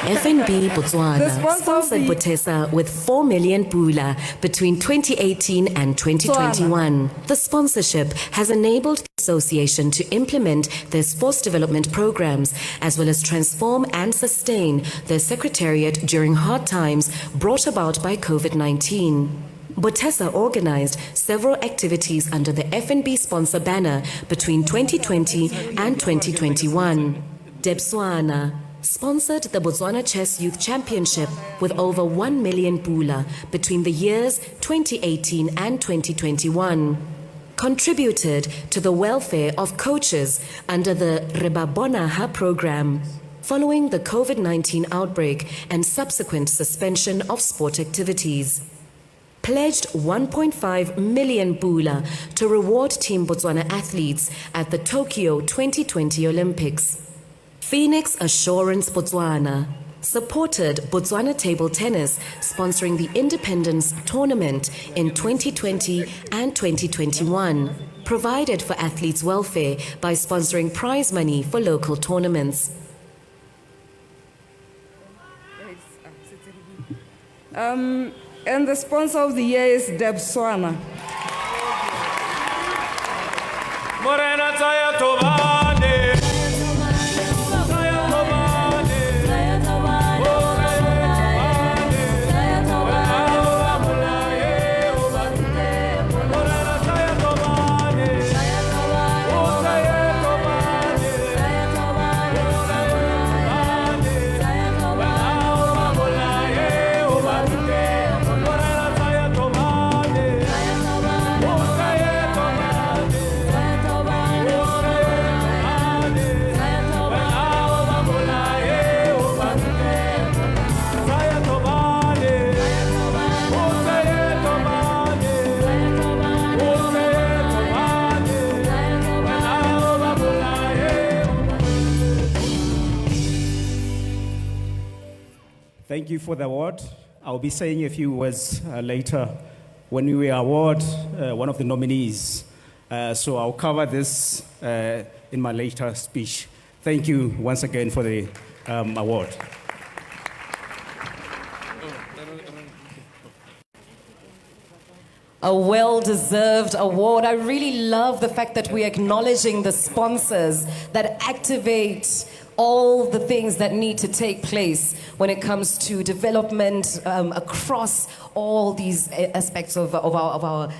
FNB Botswana sponsored Botesa with 4 million pula between 2018 and 2021. The sponsorship has enabled the association to implement their sports development programs as well as transform and sustain their secretariat during hard times brought about by COVID-19. Botesa organized several activities under the FNB sponsor banner between 2020 and 2021. Botswana sponsored the Botswana Chess Youth Championship with over 1 million pula between the years 2018 and 2021. Contributed to the welfare of coaches under the Rebabonaha program. following the COVID-19 outbreak and subsequent suspension of sport activities. Pledged 1.5 million pula to reward Team Botswana athletes at the Tokyo 2020 Olympics. Phoenix Assurance Botswana supported Botswana Table Tennis sponsoring the Independence Tournament in 2020 and 2021. Provided for athletes' welfare by sponsoring prize money for local tournaments. And the sponsor of the year is Botswana. Morena Taya Tobane. Thank you for the award. I'll be saying a few words later when we award one of the nominees. So I'll cover this in my later speech. Thank you once again for the award. A well-deserved award. I really love the fact that we're acknowledging the sponsors that activate all the things that need to take place when it comes to development across all these aspects of our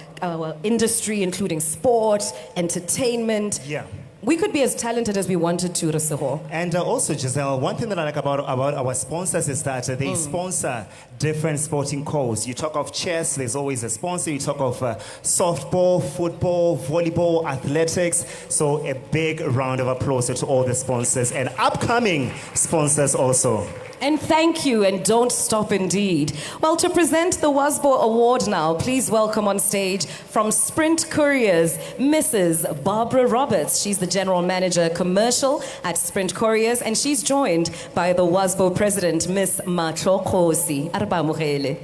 industry, including sport, entertainment. Yeah. We could be as talented as we wanted to, Raseho. And also, Giselle, one thing that I like about our sponsors is that they sponsor different sporting causes. You talk of chess, there's always a sponsor. You talk of softball, football, volleyball, athletics. So a big round of applause to all the sponsors and upcoming sponsors also. And thank you, and don't stop indeed. Well, to present the WASBO Award now, please welcome on stage from Sprint Couriers, Mrs. Barbara Roberts. She's the General Manager Commercial at Sprint Couriers, and she's joined by the WASBO President, Miss Kenosi. Arabamugele.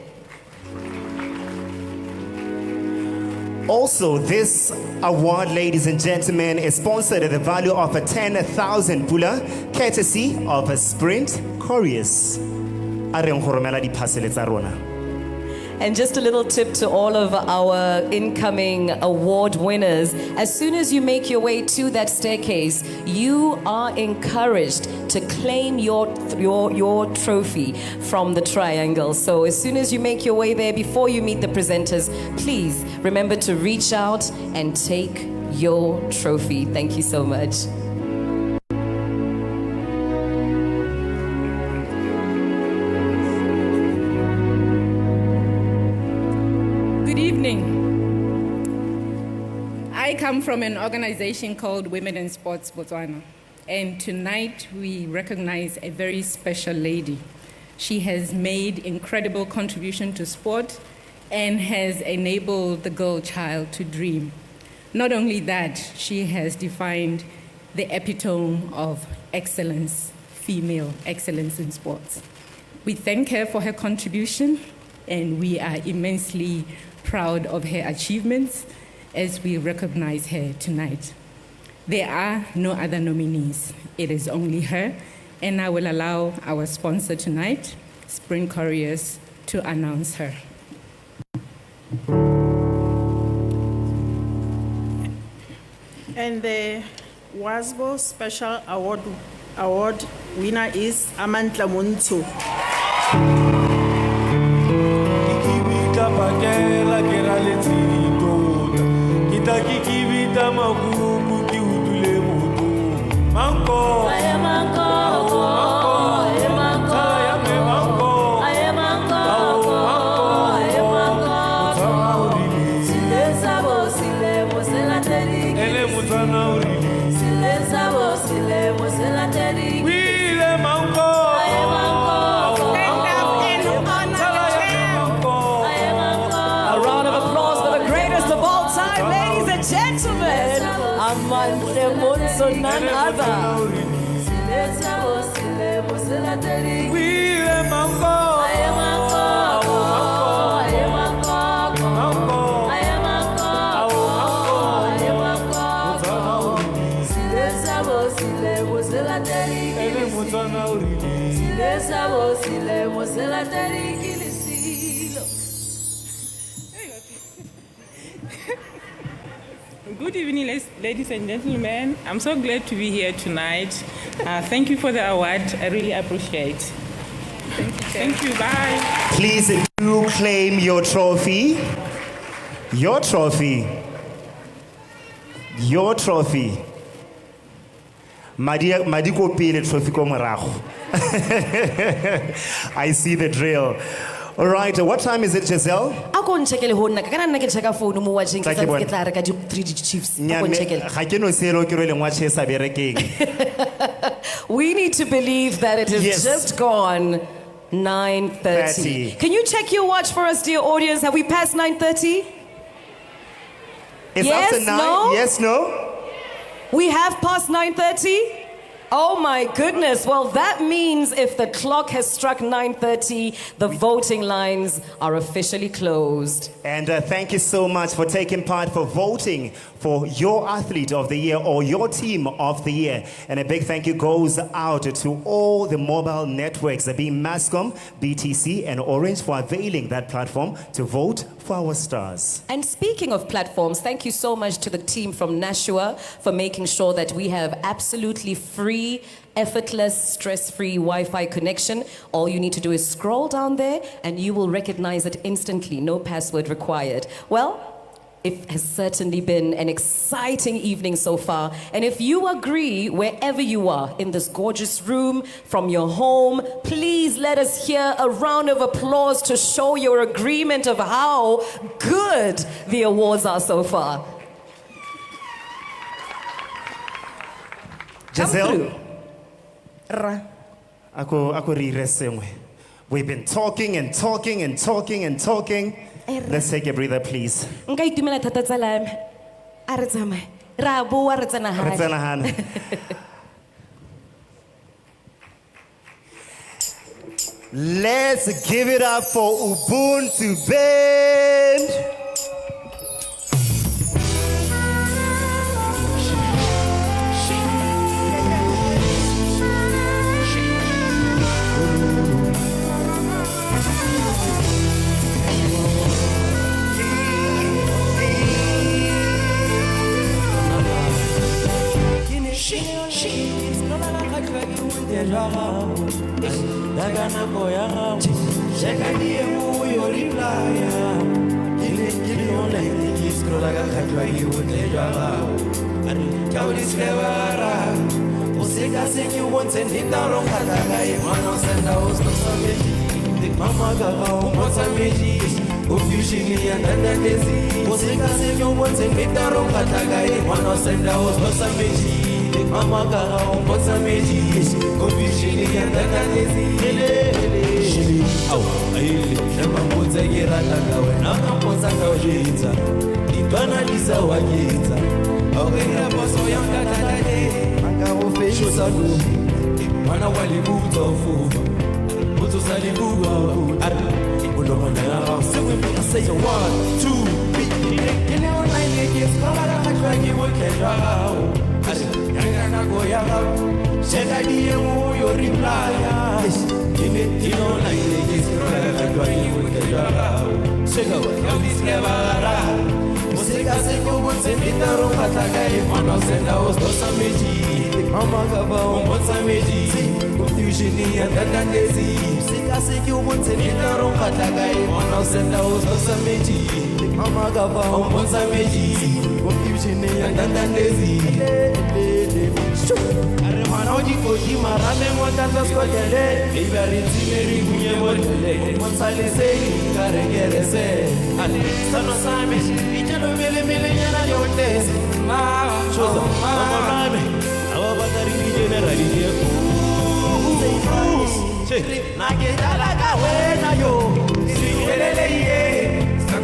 Also, this award, ladies and gentlemen, is sponsored at the value of 10,000 pula, courtesy of Sprint Couriers. And just a little tip to all of our incoming award winners. As soon as you make your way to that staircase, you are encouraged to claim your trophy from the triangle. So as soon as you make your way there, before you meet the presenters, please remember to reach out and take your trophy. Thank you so much. I come from an organization called Women in Sports Botswana, and tonight we recognize a very special lady. She has made incredible contribution to sport and has enabled the girl child to dream. Not only that, she has defined the epitome of excellence, female excellence in sports. We thank her for her contribution, and we are immensely proud of her achievements as we recognize her tonight. There are no other nominees. It is only her, and I will allow our sponsor tonight, Sprint Couriers, to announce her. And the WASBO Special Award winner is Amantle Montsho. We and gentlemen, Amantle Montsho, none other. Good evening, ladies and gentlemen. I'm so glad to be here tonight. Thank you for the award. I really appreciate. Thank you. Bye. Please do claim your trophy. Your trophy. Your trophy. Madi ko pele trophy ko morago. I see the drill. All right, what time is it, Giselle? Ako nchekele ho nna kana nna ke cheka phone mo watching ke tla ke tla re ka di 3D chiefs. Ako nchekele. Ga ke no selo ke re le ngwa chesa berekeng. We need to believe that it has just gone 9:30. Can you check your watch for us, dear audience? Have we passed 9:30? It's yes, after 9. no? Yes, no? We have passed 9:30? Oh my goodness. Well, that means if the clock has struck 9:30, the voting lines are officially closed. And thank you so much for taking part, for voting for your athlete of the year or your team of the year. And a big thank you goes out to all the mobile networks, being Mascom, BTC, and Orange, for availing that platform to vote for our stars. And speaking of platforms, thank you so much to the team from Nashua for making sure that we have absolutely free, effortless, stress-free Wi-Fi connection. All you need to do is scroll down there and you will recognize it instantly. No password required. Well, it has certainly been an exciting evening so far. And if you agree, wherever you are in this gorgeous room, from your home, please let us hear a round of applause to show your agreement of how good the awards are so far. Giselle, ako rire sengwe. We've been talking and talking and talking and talking. Let's take a breather, please. Nka itumela thata tsala me. A re tsamaye. Ra boa re tsena Re tsena hana. Let's give it up for Ubuntu Band.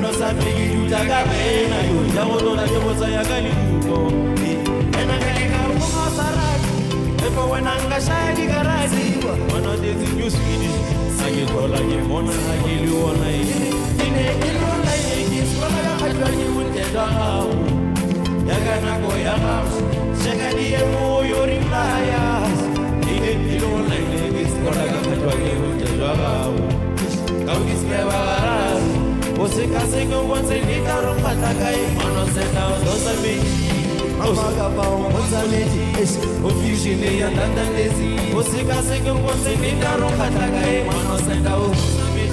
no sa pegi duta ka bena yo ya go lola ke botsa ya ka liuko ena ka ka go masaraki efo wena nga shaya di garage wana de zinyu swidi sake kola ke mona ha ke li wona ine ke lola ke skola ya khatwa ni mutenda hao ya kana go ya hao shaka di mo Youri playa ine ke lola ke skola ya khatwa ni mutenda hao kaudis ke bagara Osika once nita rompata kai mano seta dosa me Amaga pa once leti confusion ya tanda lezi Osika once nita rompata kai mano seta dosa me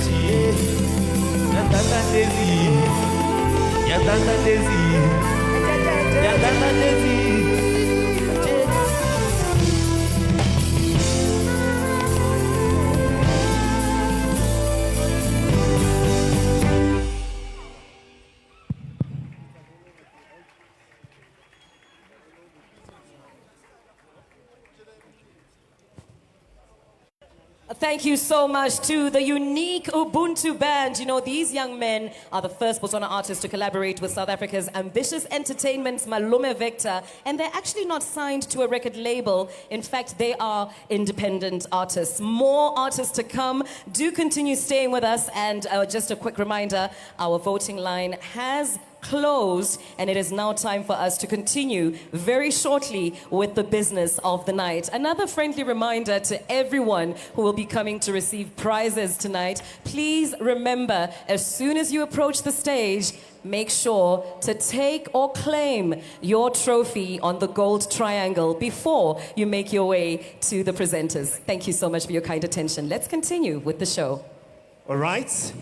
ya tanda lezi ya tanda lezi ya tanda lezi Thank you so much to the unique Ubuntu band. You know, these young men are the first Botswana artists to collaborate with South Africa's ambitious entertainment's Malume Vector, and they're actually not signed to a record label. In fact, they are independent artists. More artists to come. Do continue staying with us, and just a quick reminder, our voting line has closed, and it is now time for us to continue very shortly with the business of the night. Another friendly reminder to everyone who will be coming to receive prizes tonight, please remember, as soon as you approach the stage, make sure to take or claim your trophy on the gold triangle before you make your way to the presenters. Thank you so much for your kind attention. Let's continue with the show. All right.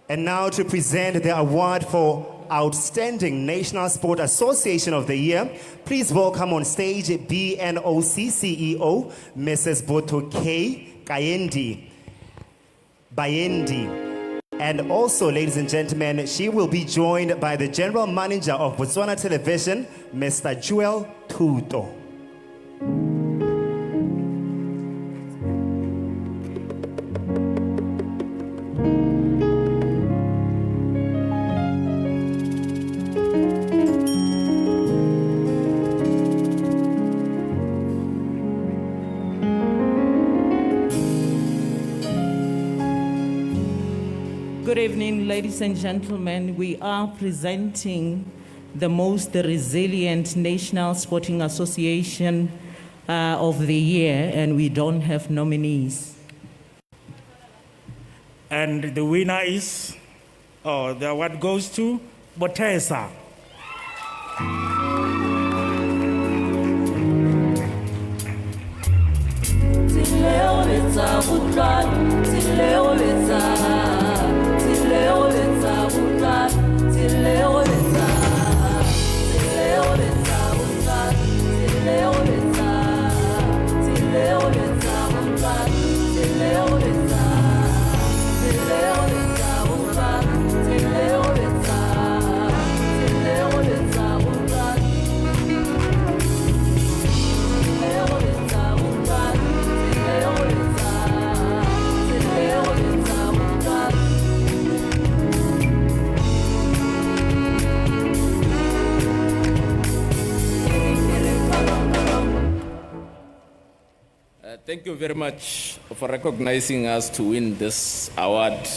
And now to present the award for Outstanding National Sport Association of the Year, please welcome on stage BNOC CEO, Mrs. Boto K. Bayendi. And also, ladies and gentlemen, she will be joined by the General Manager of Botswana Television, Mr. Joel Thuso. Good evening, ladies and gentlemen. We are presenting the most resilient National Sporting Association of the year, and we don't have nominees. And the winner is, the award goes to Botesa. Thank you very much for recognizing us to win this award.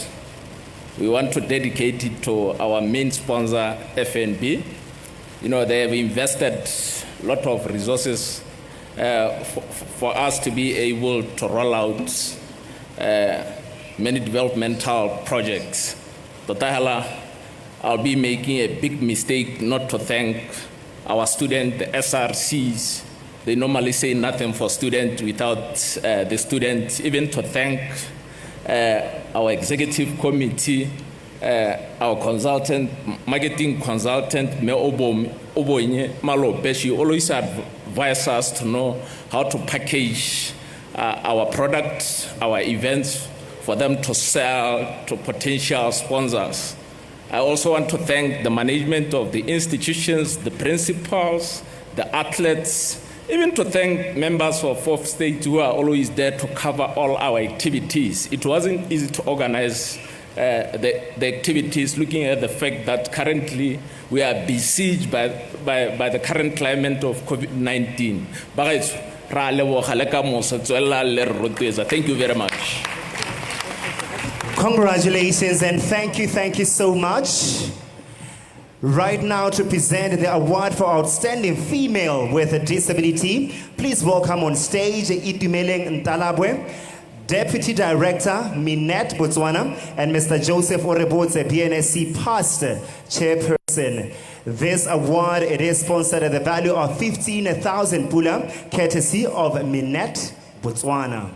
We want to dedicate it to our main sponsor, FNB. You know, they have invested a lot of resources for us to be able to roll out many developmental projects. Totahala, I'll be making a big mistake not to thank our student, the SRCs. They normally say nothing for students without the students. Even to thank our executive committee, our consultant, marketing consultant, Me Oboinye Malope. She always advises us to know how to package our products, our events, for them to sell to potential sponsors. I also want to thank the management of the institutions, the principals, the athletes, even to thank members of Fourth State who are always there to cover all our activities. It wasn't easy to organize the activities, looking at the fact that currently we are besieged by the current climate of COVID-19. Thank you very much. Congratulations and thank you so much. Right now to present the award for Outstanding Female with a Disability, please welcome on stage Itumeleng Ntalabwe, Deputy Director, Minet Botswana, and Mr. Joseph Orebotse, BNSC Past Chairperson. This award, it is sponsored at the value of 15,000 pula, courtesy of Minet Botswana.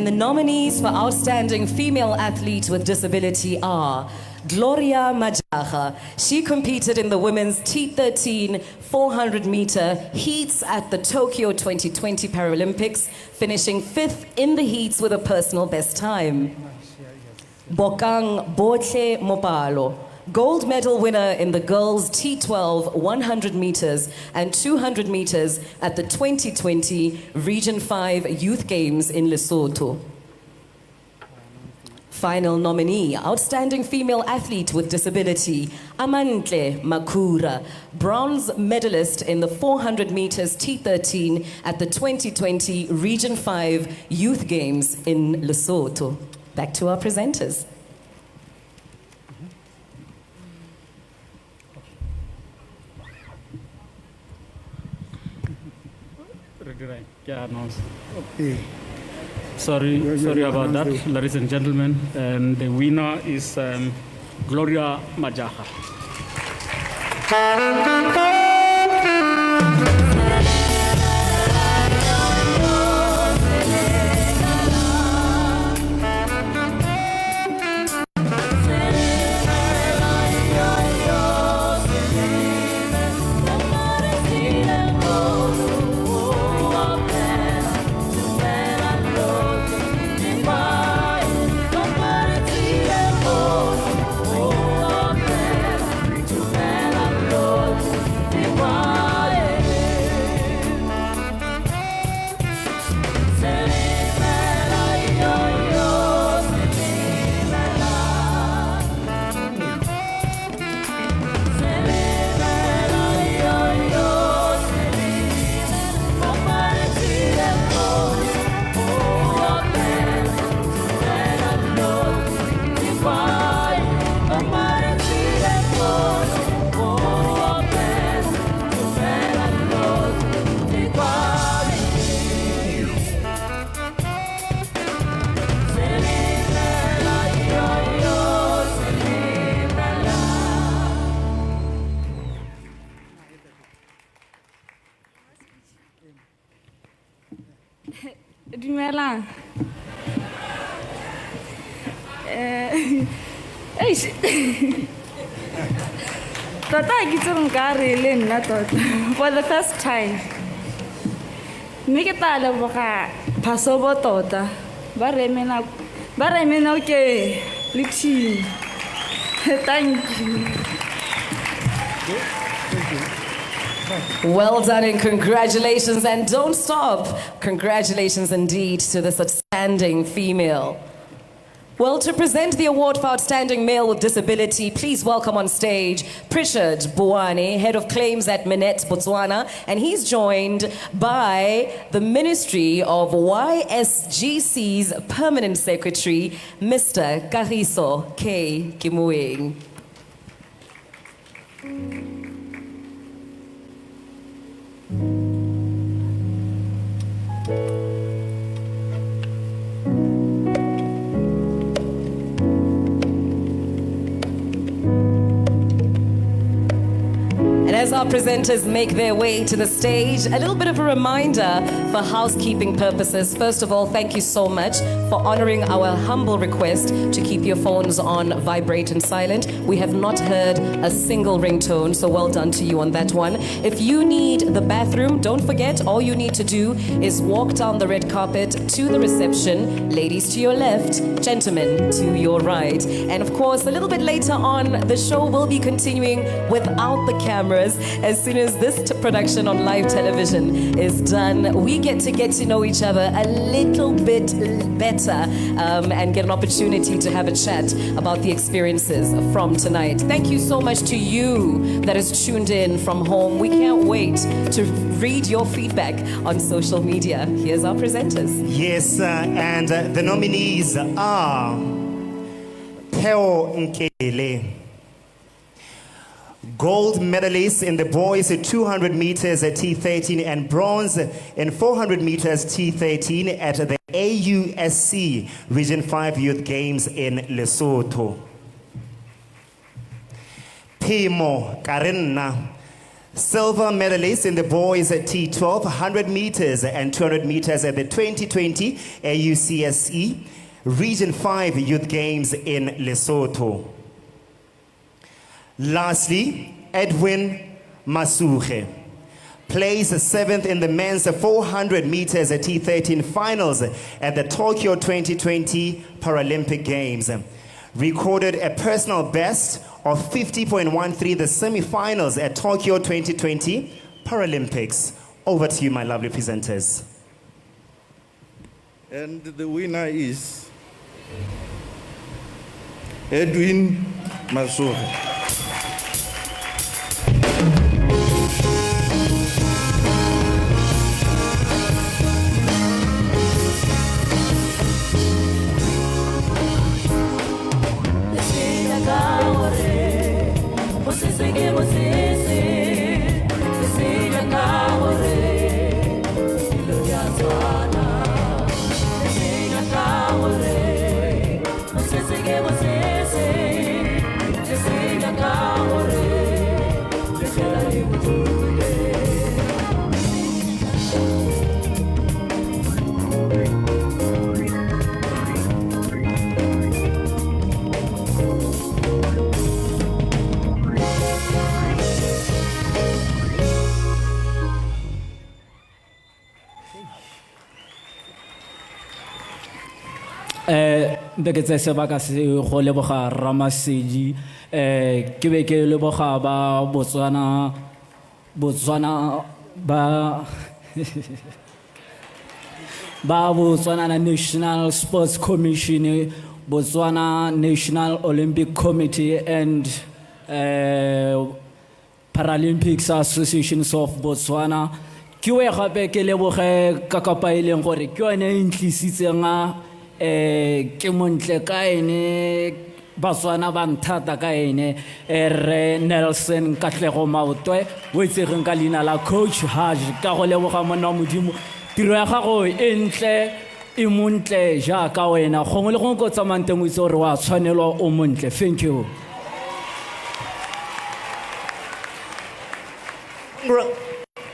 The nominees for Outstanding Female Athlete with Disability are Gloria Majaha. She competed in the women's T13 400-meter heats at the Tokyo 2020 Paralympics, finishing 5th in the heats with a personal best time. Bokang Botle Mopalo, gold medal winner in the girls T12 100 meters and 200 meters at the 2020 Region 5 Youth Games in Lesotho. Final nominee, Outstanding Female Athlete with Disability, Amantle Makura, bronze medalist in the 400 meters T13 at the 2020 Region 5 Youth Games in Lesotho. Back to our presenters. Sorry about that, ladies and gentlemen. And the winner is Gloria Majaha. Dumelang. For the first time. Miketala boka pasobo tota. Baremena okay. Lixi. Thank you. Well done and congratulations, and don't stop. Congratulations indeed to this outstanding female. Well, to present the award for Outstanding Male with Disability, please welcome on stage Pritchard Buwane, Head of Claims at Minet Botswana, and he's joined by the Ministry of YSGC's Permanent Secretary, Mr. Kagiso K. Keamogetse. And as our presenters make their way to the stage, a little bit of a reminder for housekeeping purposes. First of all, thank you so much for honoring our humble request to keep your phones on vibrate and silent. We have not heard a single ringtone, so well done to you on that one. If you need the bathroom, don't forget, all you need to do is walk down the red carpet to the reception. Ladies to your left, gentlemen to your right. And of course, a little bit later on, the show will be continuing without the cameras. As soon as this production on live television is done, we get to know each other a little bit better and get an opportunity to have a chat about the experiences from tonight. Thank you so much to you that is tuned in from home. We can't wait to read your feedback on social media. Here's our presenters. Yes, and the nominees are Theo Nkele, gold medalist in the boys 200 meters at T13 and bronze in 400 meters T13 at the AUSC Region 5 Youth Games in Lesotho. Pimo Karenna, silver medalist in the boys at T12, 100 meters and 200 meters at the 2020 AUCSE Region 5 Youth Games in Lesotho. Lastly, Edwin Masuche placed 7th in the men's 400 meters at T13 finals at the Tokyo 2020 Paralympic Games. Recorded a personal best of 50.13 the semi-finals at Tokyo 2020 Paralympics. Over to you, my lovely presenters. And the winner is Edwin Masuche. Beketse sebaka se go leboga Ramasedi ke be ke leboga ba Botswana ba Botswana National Sports Commission, Botswana National Olympic Committee and Paralympics Associations of Botswana. Ke we gape ke leboge ka kapa ileng gore ke yone intlisitseng ke montle ka ene Botswana ba nthata ka ene re Nelson Katlego Maotwe o itsegeng ka leina la Coach Haj ka go leboga monna modimo tiro ya gago e ntle e montle ja ka wena gongwe le gongwe go tsamang teng o itse gore wa tshwanelwa o montle. Thank you.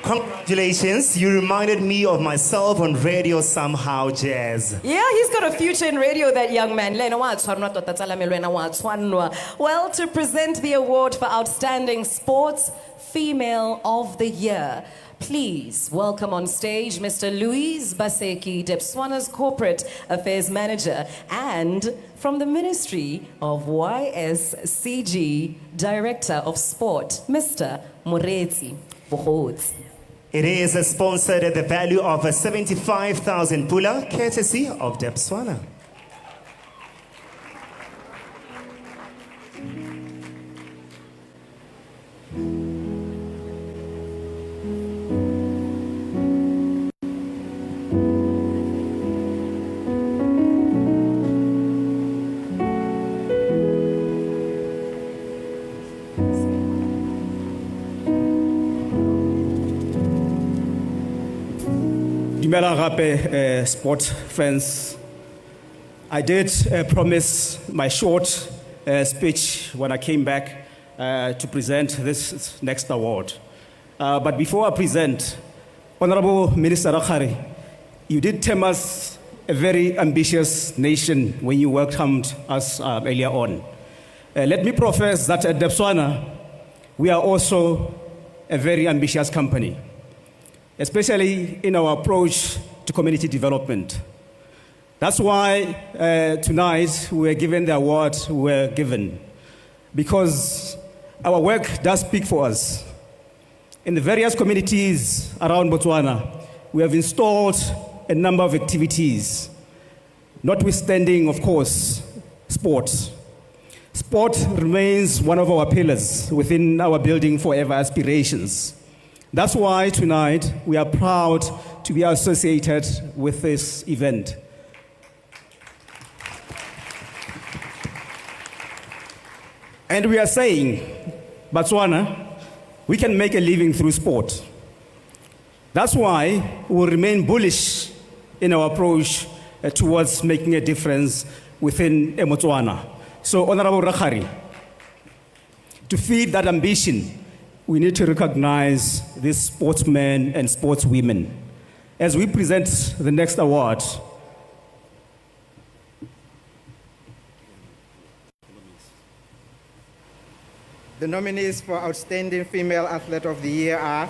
Congratulations, you reminded me of myself on radio somehow, Jazz. Yeah, he's got a future in radio, that young man. Well, to present the award for Outstanding Sports Female of the Year, please welcome on stage Mr. Louise Baseki, Botswana's Corporate Affairs Manager, and from the Ministry of YSCG, Director of Sport, Mr. Moretsi Bohotsi. It is sponsored at the value of 75,000 pula, courtesy of Botswana. Dumela gape sport fans. I did promise my short speech when I came back to present this next award. But before I present, Honorable Minister Rakhari, you did term us a very ambitious nation when you welcomed us earlier on. Let me profess that at Botswana, we are also a very ambitious company, especially in our approach to community development. That's why tonight we were given the award we were given, because our work does speak for us. In the various communities around Botswana, we have installed a number of activities, notwithstanding, of course, sport. Sport remains one of our pillars within our Building Forever aspirations. That's why tonight we are proud to be associated with this event. And we are saying, Botswana, we can make a living through sport. That's why we'll remain bullish in our approach towards making a difference within Botswana. So, Honorable Rakhari, to feed that ambition, we need to recognize these sportsmen and sportswomen. As we present the next award, the nominees for Outstanding Female Athlete of the Year are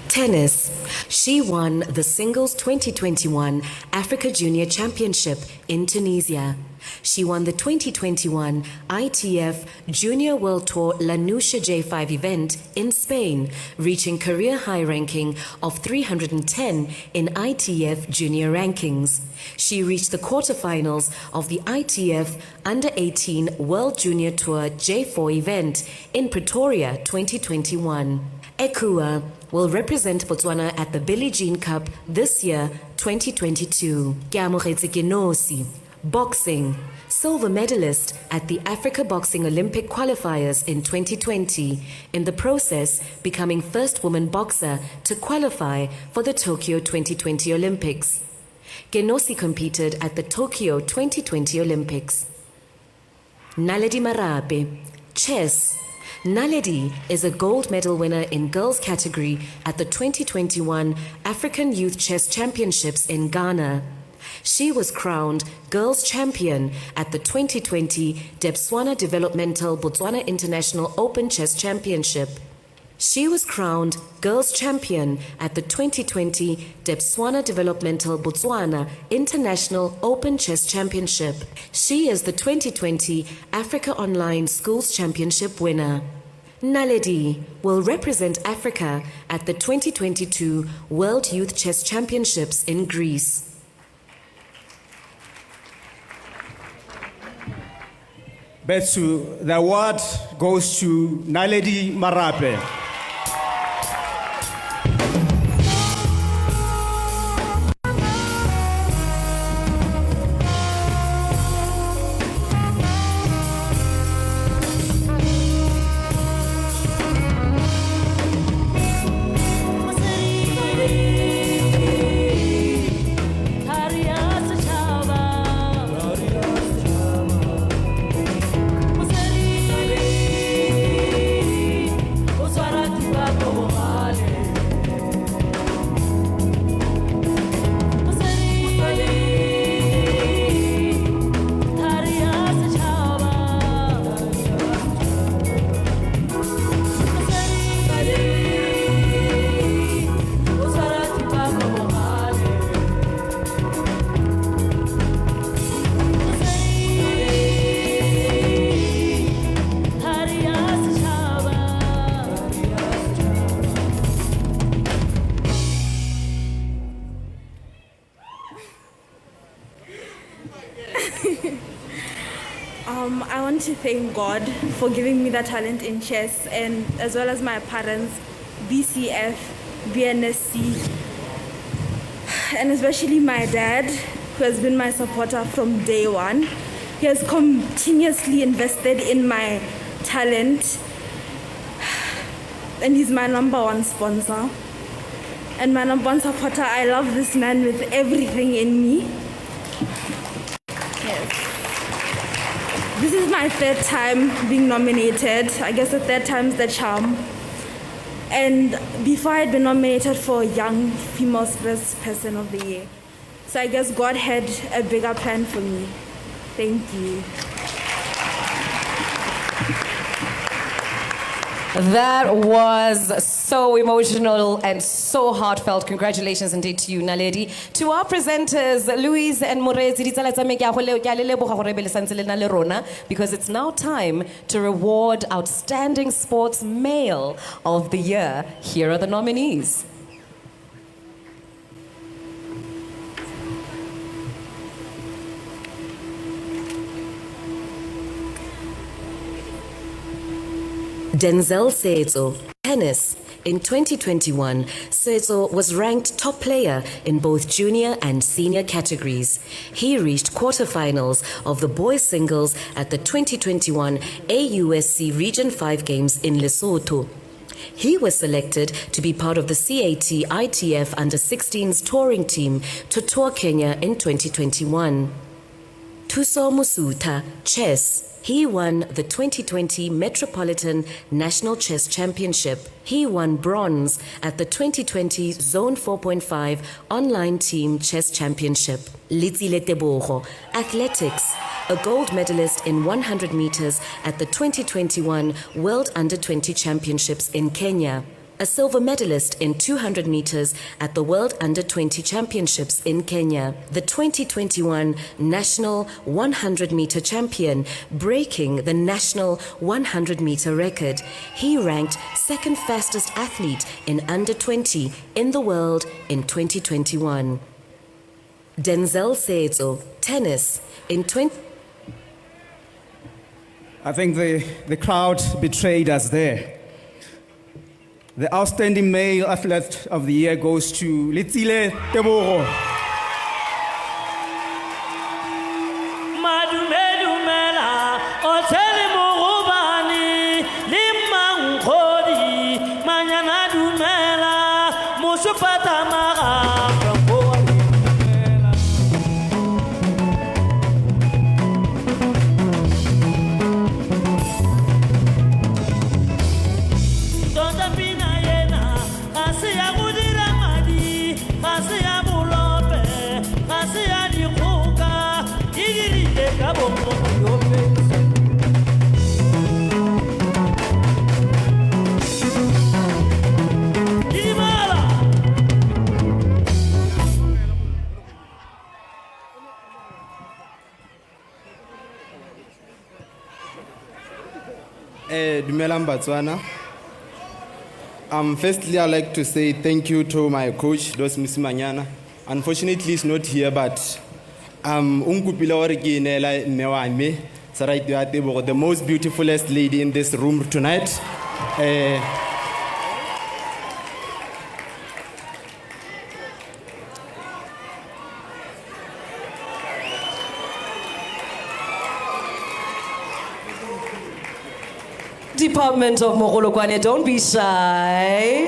Tennis. She won the Singles 2021 Africa Junior Championship in Tunisia. She won the 2021 ITF Junior World Tour La Nusha J5 event in Spain, reaching career high ranking of 310 in ITF Junior rankings. She reached the quarterfinals of the ITF Under 18 World Junior Tour J4 event in Pretoria 2021. Ekua will represent Botswana at the Billie Jean Cup this year, 2022. Keamogetse Kenosi. Boxing. Silver medalist at the Africa Boxing Olympic qualifiers in 2020, in the process becoming first woman boxer to qualify for the Tokyo 2020 Olympics. Kenosi competed at the Tokyo 2020 Olympics. Naledi Marape. Chess. Naledi is a gold medal winner in girls category at the 2021 African Youth Chess Championships in Ghana. She was crowned girls champion at the 2020 Botswana Developmental Botswana International Open Chess Championship. She was crowned girls champion at the 2020 Botswana Developmental Botswana International Open Chess Championship. She is the 2020 Africa Online Schools Championship winner. Naledi will represent Africa at the 2022 World Youth Chess Championships in Greece. Betsu, the award goes to Naledi Marape. I want to thank God for giving me that talent in chess, and as well as my parents, BCF, BNSC, and especially my dad, who has been my supporter from day one. He has continuously invested in my talent, and he's my #1 sponsor and my #1 supporter. I love this man with everything in me. This is my third time being nominated. I guess the third time's the charm. And before I'd been nominated for Young Female Spokesperson of the Year. So I guess God had a bigger plan for me. Thank you. That was so emotional and so heartfelt. Congratulations indeed to you, Naledi. To our presenters, Louise and Morezi, because it's now time to reward Outstanding Sports Male of the Year. Here are the nominees. Denzel Seetso, tennis. In 2021, Seetso was ranked top player in both junior and senior categories. He reached quarterfinals of the boys singles at the 2021 AUSC Region 5 Games in Lesotho. He was selected to be part of the CAT ITF Under-16s touring team to tour Kenya in 2021. Thuso Mosutlha, chess. He won the 2020 Metropolitan National Chess Championship. He won bronze at the 2020 Zone 4.5 Online Team Chess Championship. Letsile Tebogo, athletics, a gold medalist in 100 meters at the 2021 World Under-20 Championships in Kenya. A silver medalist in 200 meters at the World Under-20 Championships in Kenya. The 2021 National 100-meter champion, breaking the national 100-meter record. He ranked second fastest athlete in under-20 in the world in 2021. Denzel Seetso, tennis. I think the crowd betrayed us there. The Outstanding Male Athlete of the Year goes to Letsile Tebogo. Dumelang Botswana. Firstly, I'd like to say thank you to my coach, Dos Manyana. Unfortunately, he's not here, but the most beautifulest lady in this room tonight. Department of Mogolokwane, don't be shy.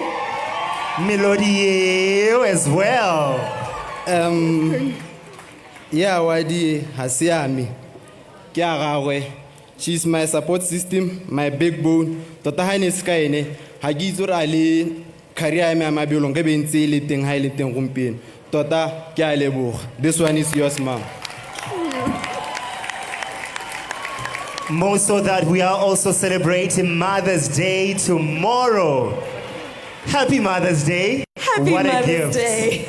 Melody as well. Yeah, Wadi Hasiami. Kiarawe. She's my support system, my backbone. Tota Haines Kaine. Hagizur Ali career me amabilonga benzili ting highly ting rumpin. Tota Kialebo. This one is yours, ma'am. More so that we are also celebrating Mother's Day tomorrow. Happy Mother's Day. Happy what Mother's a gift. Day.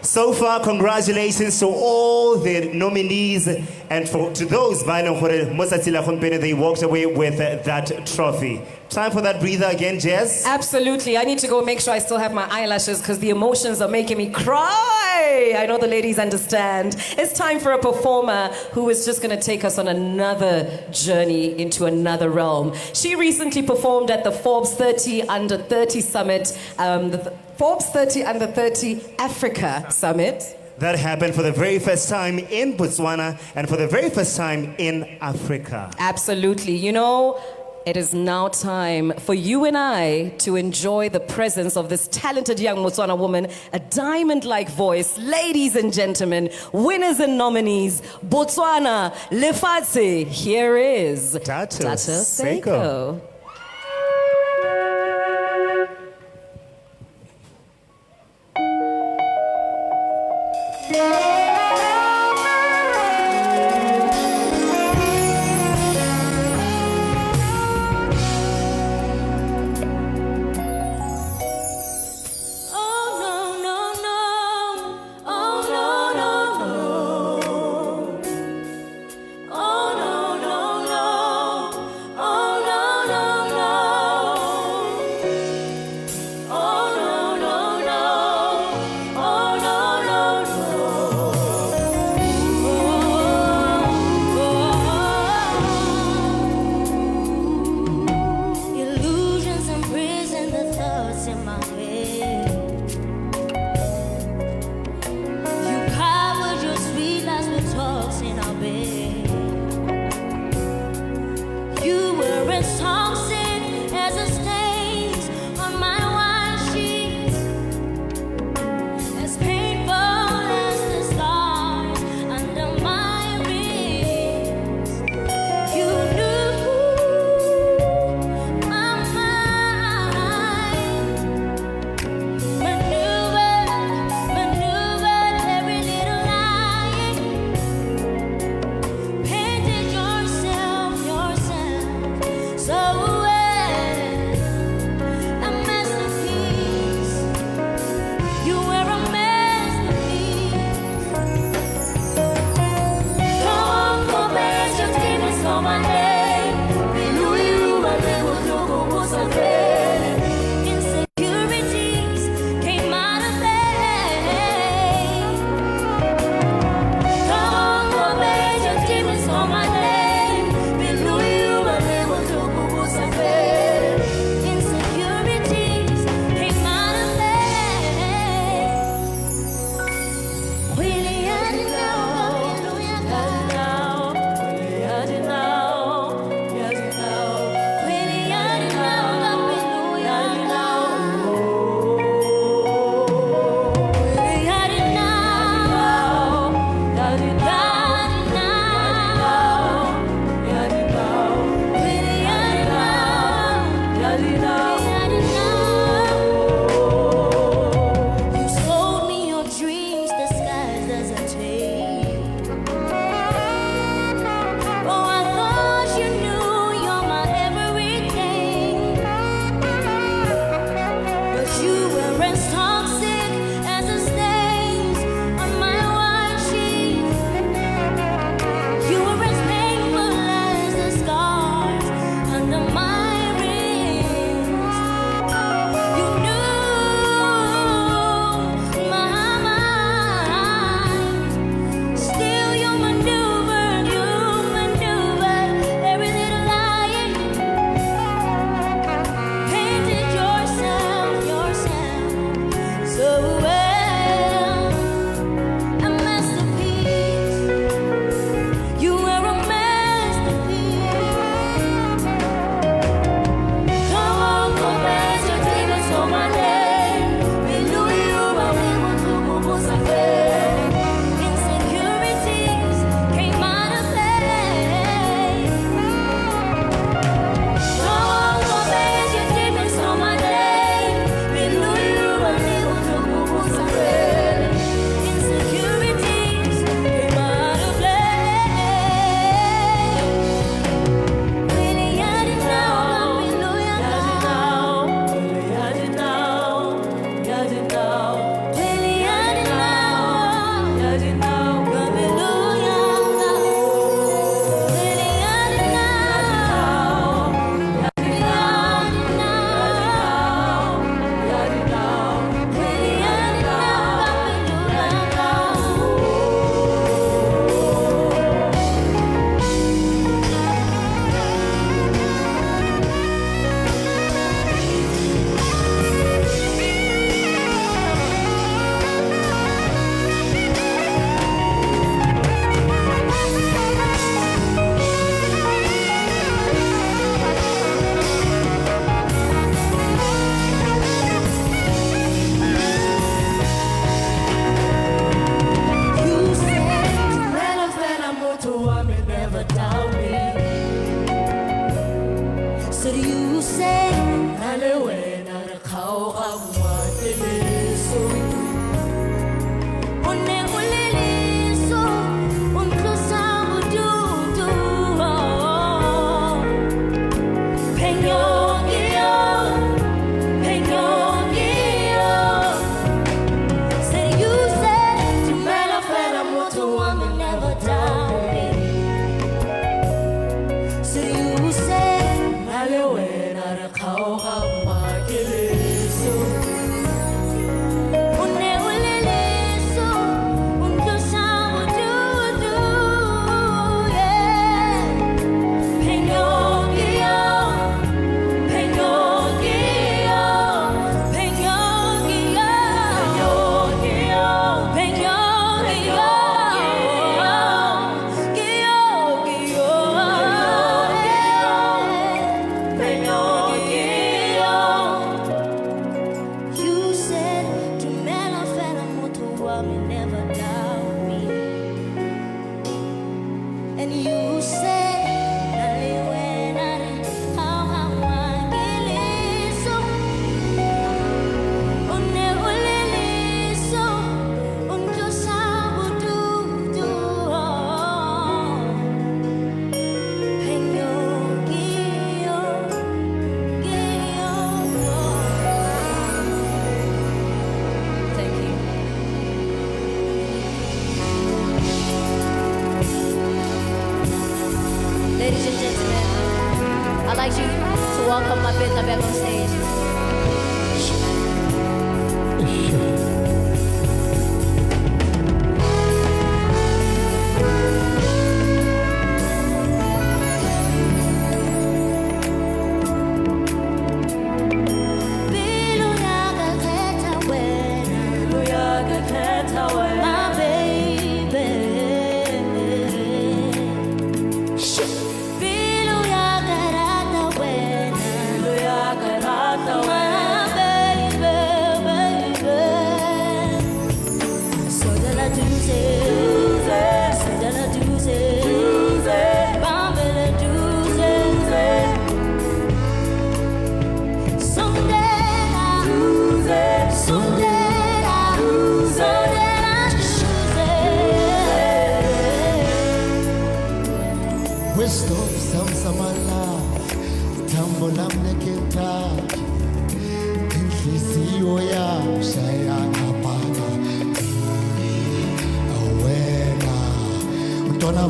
So far, congratulations to all the nominees and to those they walked away with that trophy. Time for that breather again, Jess? Absolutely. I need to go make sure I still have my eyelashes because the emotions are making me cry. I know the ladies understand. It's time for a performer who is just going to take us on another journey into another realm. She recently performed at the Forbes 30 Under 30 Summit, the Forbes 30 Under 30 Africa Summit. That happened for the very first time in Botswana and for the very first time in Africa. Absolutely. You know, it is now time for you and I to enjoy the presence of this talented young Botswana woman, a diamond-like voice. Ladies and gentlemen, winners and nominees, Botswana, Lefatshe, here is Tata Seiko. thoughts in my head. You covered your sweet lies with talks in our bed. You were intoxicated as the stains on my wine sheets, as painful as the scars under my ribs. You knew my mind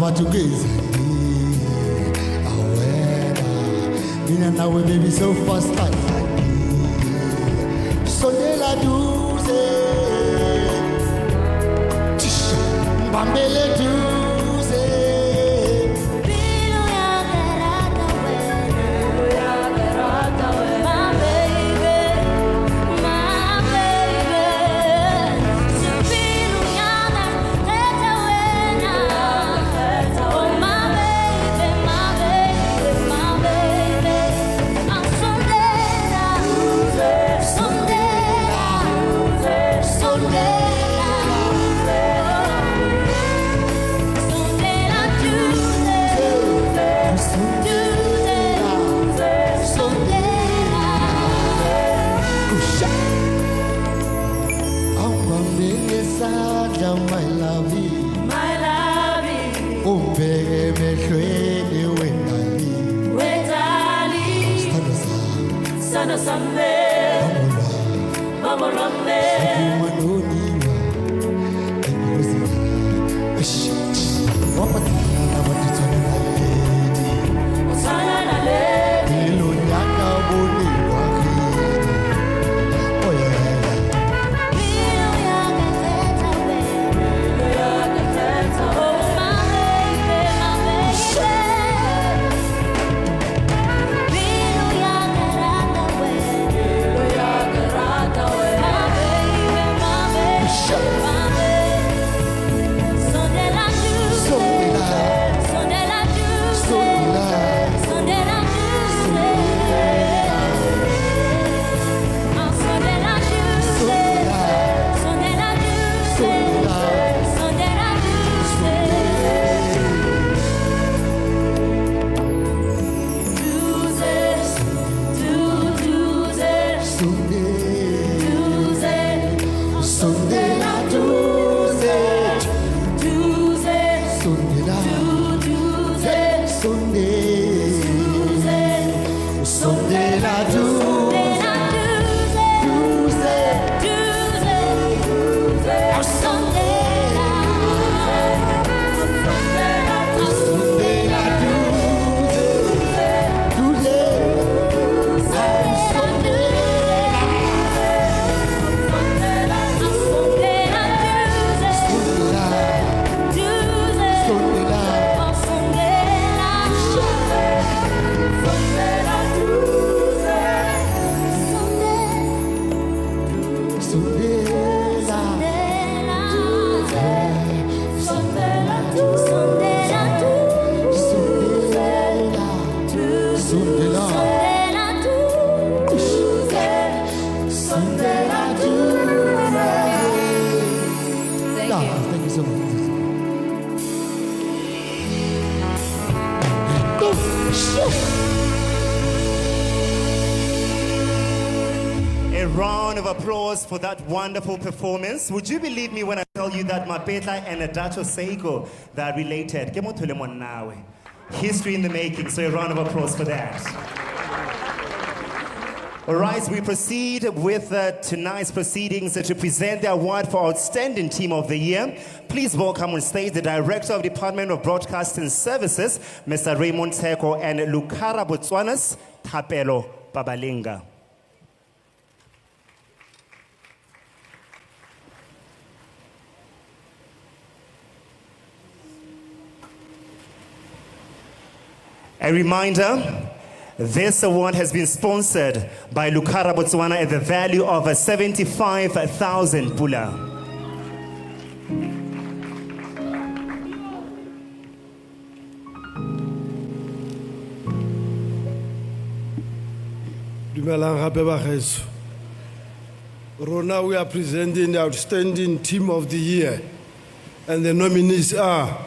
batugezi awena mina nawe baby so fast like sondela duze mbambele duze For that wonderful performance. Would you believe me when I tell you that Mapetla and Adacho Seiko, they're related? History in the making, so a round of applause for that. All right, we proceed with tonight's proceedings to present the award for Outstanding Team of the Year. Please welcome on stage the Director of Department of Broadcasting Services, Mr. Raymond Teko, and Lukara Botswana's Thapelo Babalinga. A reminder, this award has been sponsored by Lukara Botswana at the value of 75,000 pula. Rona, we are presenting the Outstanding Team of the Year, and the nominees are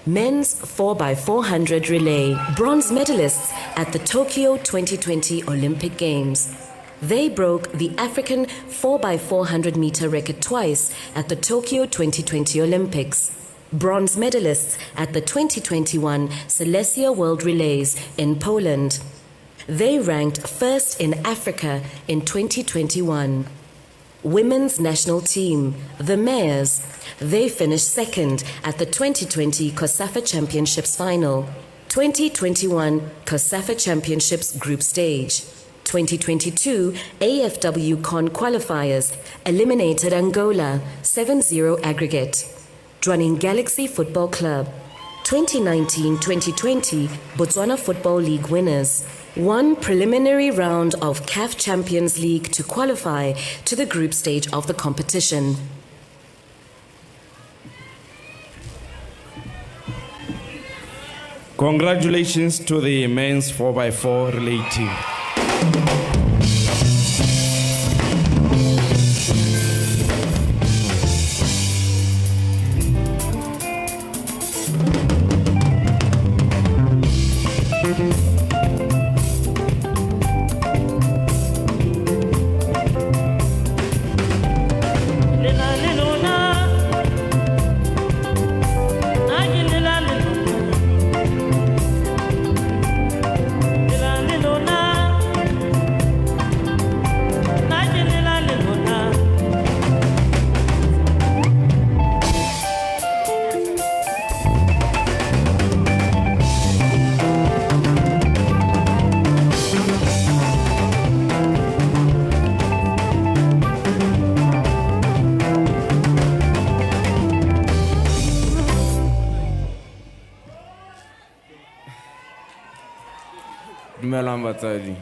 Men's 4x400 relay, bronze medalists at the Tokyo 2020 Olympic Games. They broke the African 4x400 meter record twice at the Tokyo 2020 Olympics. Bronze medalists at the 2021 Silesia World Relays in Poland. They ranked first in Africa in 2021. Women's National Team, the Mayors. They finished second at the 2020 COSAFA Championships Final, 2021 COSAFA Championships Group Stage, 2022 AFW Con Qualifiers, eliminated Angola 7-0 aggregate. Jwaneng Galaxy Football Club, 2019-2020 Botswana Football League winners, won preliminary round of CAF Champions League to qualify to the group stage of the competition. Congratulations to the men's 4x4 relay team. Dumelang batsadi.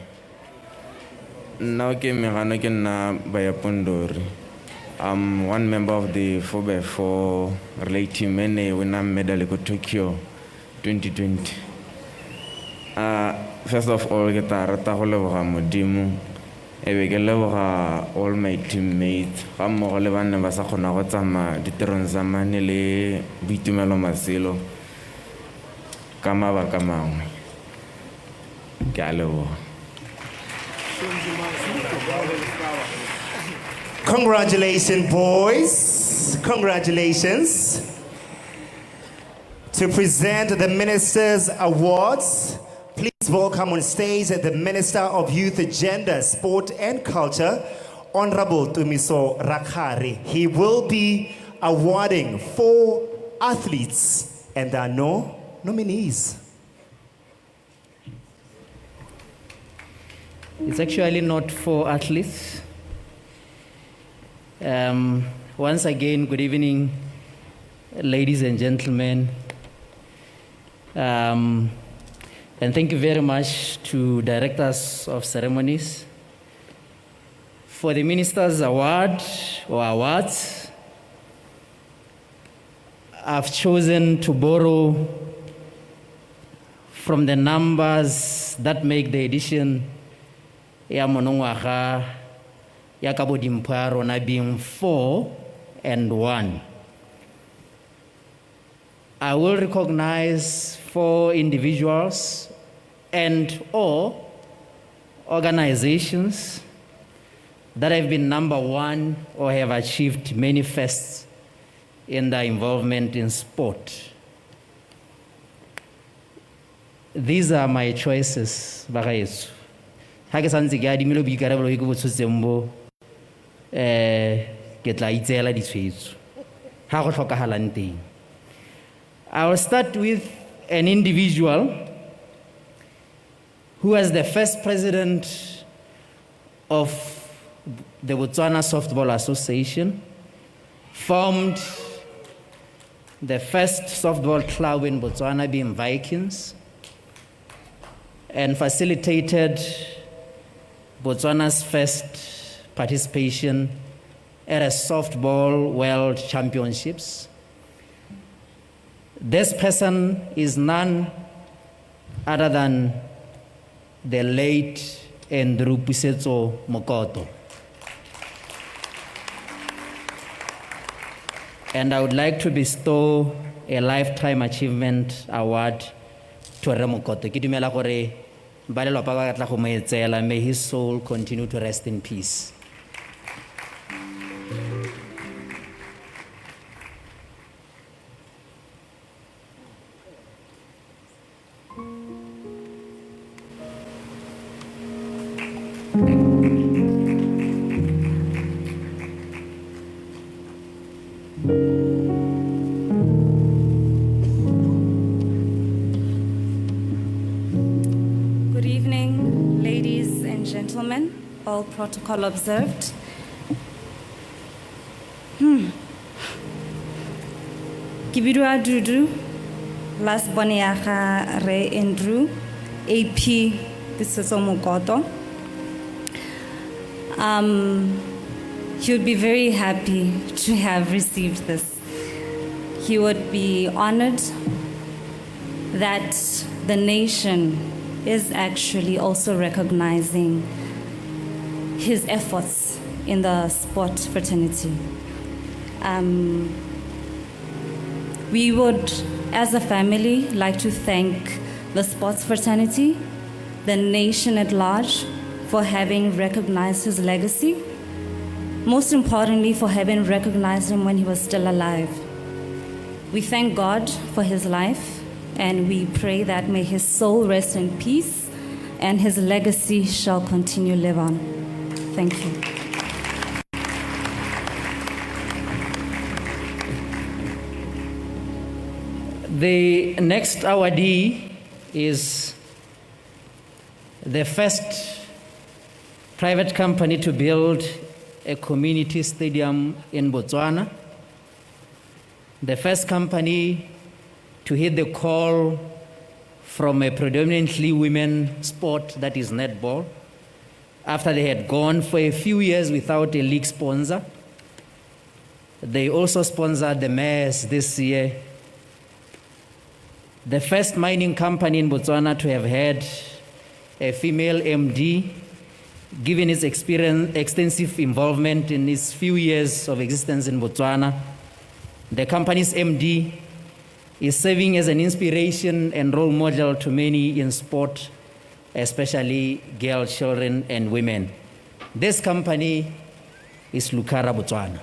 Nna ke megana ke nna Bayapondori. I'm one member of the 4x4 relay team and we won a medal ko Tokyo 2020. First of all, ke ta rata go leboga Modimo. Ebe ke leboga all my teammates. Ga mmogo le bana ba sa kgona go tsamaya ditirong tsa mane le boitumelo maselo ka mabaka mangwe. Congratulations, boys. Congratulations. To present the Minister's Awards, please welcome on stage the Minister of Youth, Gender, Sport and Culture, Honorable Thuso Rakhare. He will be awarding 4 athletes, and there are no nominees. It's actually not 4 athletes. Once again, good evening, ladies and gentlemen. And thank you very much to Directors of Ceremonies for the Minister's Award or awards. I've chosen to borrow from the numbers that make the edition ya monongwaga ya ka bodimpha rona being 4 and 1. I will recognize 4 individuals and or organizations that have been number 1 or have achieved many firsts in their involvement in sport. These are my choices, bagaetso. Ha ke santse ke adimile boikarabelo ke botshotseng bo ke tla itseela ditshwetso ha go tlhokagalang teng. I will start with an individual who was the first president of the Botswana Softball Association, formed the first softball club in Botswana being Vikings, and facilitated Botswana's first participation at a softball world championships. This person is none other than the late Seetso Mokoto. And I would like to bestow a Lifetime Achievement Award to Mokoto. Ke dumela gore ba lelapa ba tla go mo etsela. May his soul continue to rest in peace. all protocol observed. Kibirua Dudu, last Boniaha Re Andrew, AP, this is Omokoto. He would be very happy to have received this. He would be honored that the nation is actually also recognizing his efforts in the sport fraternity. We would, as a family, like to thank the sports fraternity, the nation at large, for having recognized his legacy. Most importantly, for having recognized him when he was still alive. We thank God for his life, and we pray that may his soul rest in peace, and his legacy shall continue live on. Thank you. The next awardee is the first private company to build a community stadium in Botswana, the first company to hit the call from a predominantly women sport, that is netball, after they had gone for a few years without a league sponsor. They also sponsored the Mayors this year. The first mining company in Botswana to have had a female MD, given its experience, extensive involvement in its few years of existence in Botswana. The company's MD is serving as an inspiration and role model to many in sport, especially girl children and women. This company is Lucara Botswana.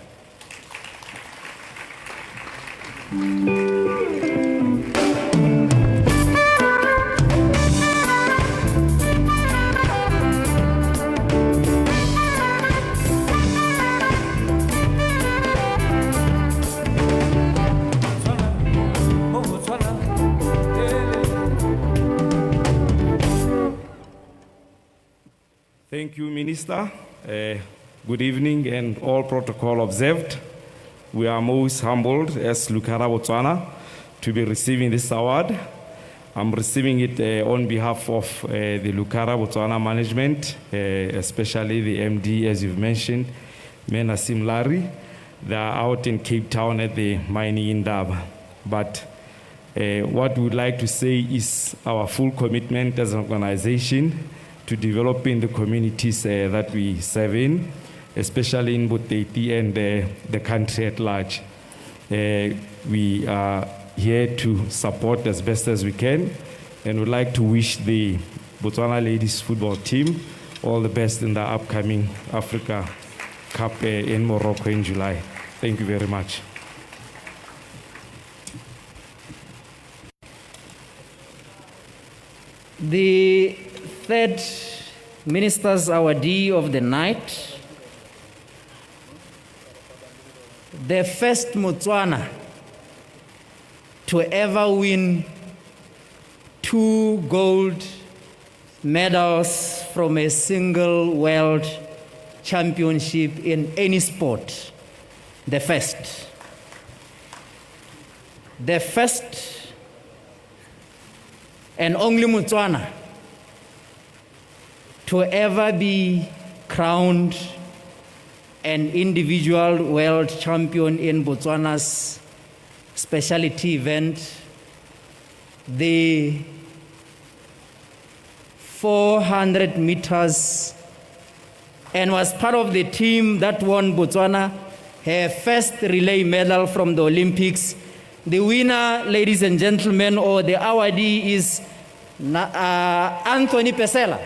Thank you, Minister. Good evening and all protocol observed. We are most humbled as Lucara Botswana to be receiving this award. I'm receiving it on behalf of the Lucara Botswana management, especially the MD, as you've mentioned, Menasim Larry. They are out in Cape Town at the mining Indaba. But what we would like to say is our full commitment as an organization to developing the communities that we serve in, especially in Boteti and the country at large. We are here to support as best as we can, and would like to wish the Botswana ladies football team all the best in the upcoming Africa Cup in Morocco in July. Thank you very much. The third Minister's Awardee of the night, the first Botswana to ever win 2 gold medals from a single world championship in any sport. The first. The first and only Botswana to ever be crowned an individual world champion in Botswana's specialty event, the 400 meters, and was part of the team that won Botswana her first relay medal from the Olympics. The winner, ladies and gentlemen, or the awardee is Anthony Pesela.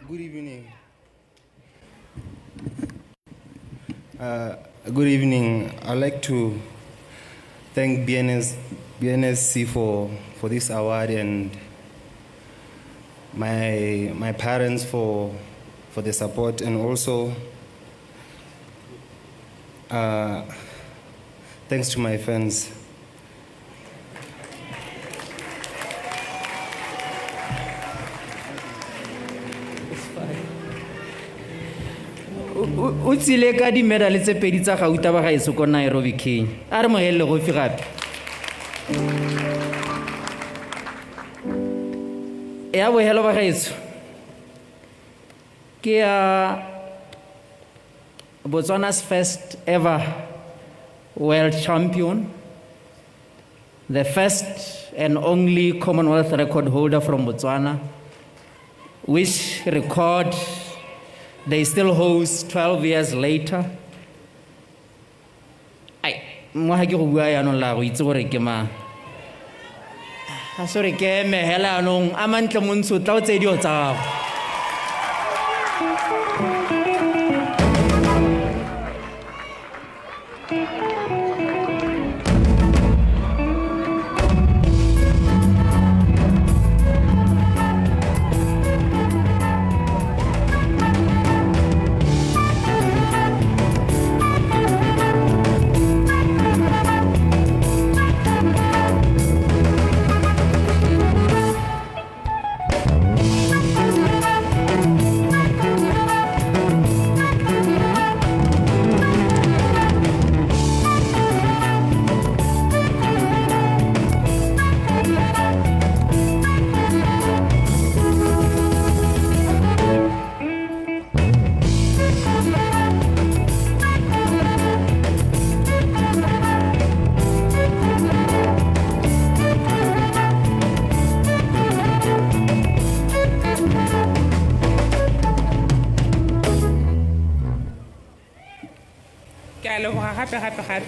Good evening. Good evening. I'd like to thank BNSC for this award and my parents for the support, and also thanks to my fans. O tsile ka di medal tse pedi tsa gauta ba gaetso ko Nairobi Kenya. A re mogelle go fi gape. Ya bohelo ba gaetso. Ke Botswana's first ever world champion, the first and only Commonwealth record holder from Botswana, which record they still host 12 years later. Ai, mo ha ke go bua ya no la go itse gore ke mang. Ha sore ke me hela no Amantle Mosutlha o tse dio tsa.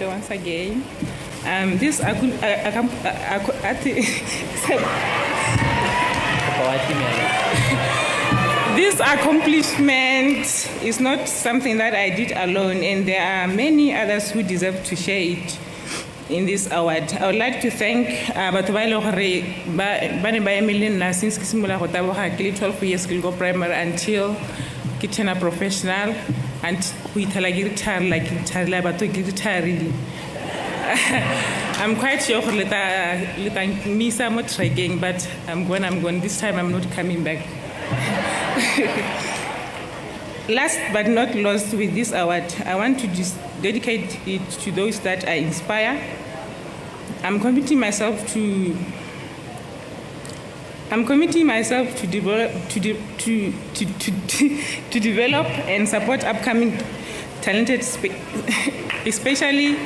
Once again, this accomplishment is not something that I did alone, and there are many others who deserve to share it in this award. I would like to thank batho ba ile gore ba ne ba emile nna since ke simola go taboga ke le 12 years ke go primary until ke turn professional. And we tell like guitar like guitar. I'm quite sure let me some trying, but I'm going. This time I'm not coming back. Last but not least, with this award, I want to just dedicate it to those that I inspire. I'm committing myself to develop and support upcoming talented, especially.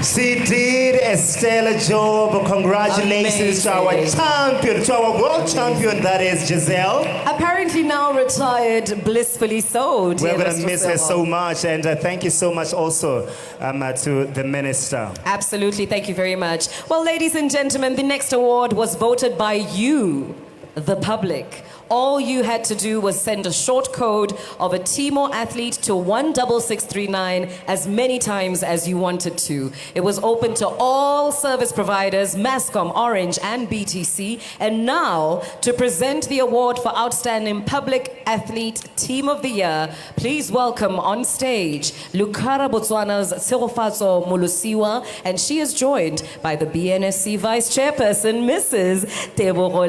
She did a stellar job. Congratulations to our champion, to our world champion, that is Giselle. Apparently now retired, blissfully so. We're going to miss her so much, and thank you so much also to the minister. Absolutely, thank you very much. Well, ladies and gentlemen, the next award was voted by you, the public. All you had to do was send a short code of a Timor athlete to 16639 as many times as you wanted to. It was open to all service providers, Mascom, Orange, and BTC. And now, to present the award for Outstanding Public Athlete Team of the Year, please welcome on stage Lukara Botswana's Tsirofatso Mulusiwa, and she is joined by the BNSC Vice Chairperson, Mrs. Tebogo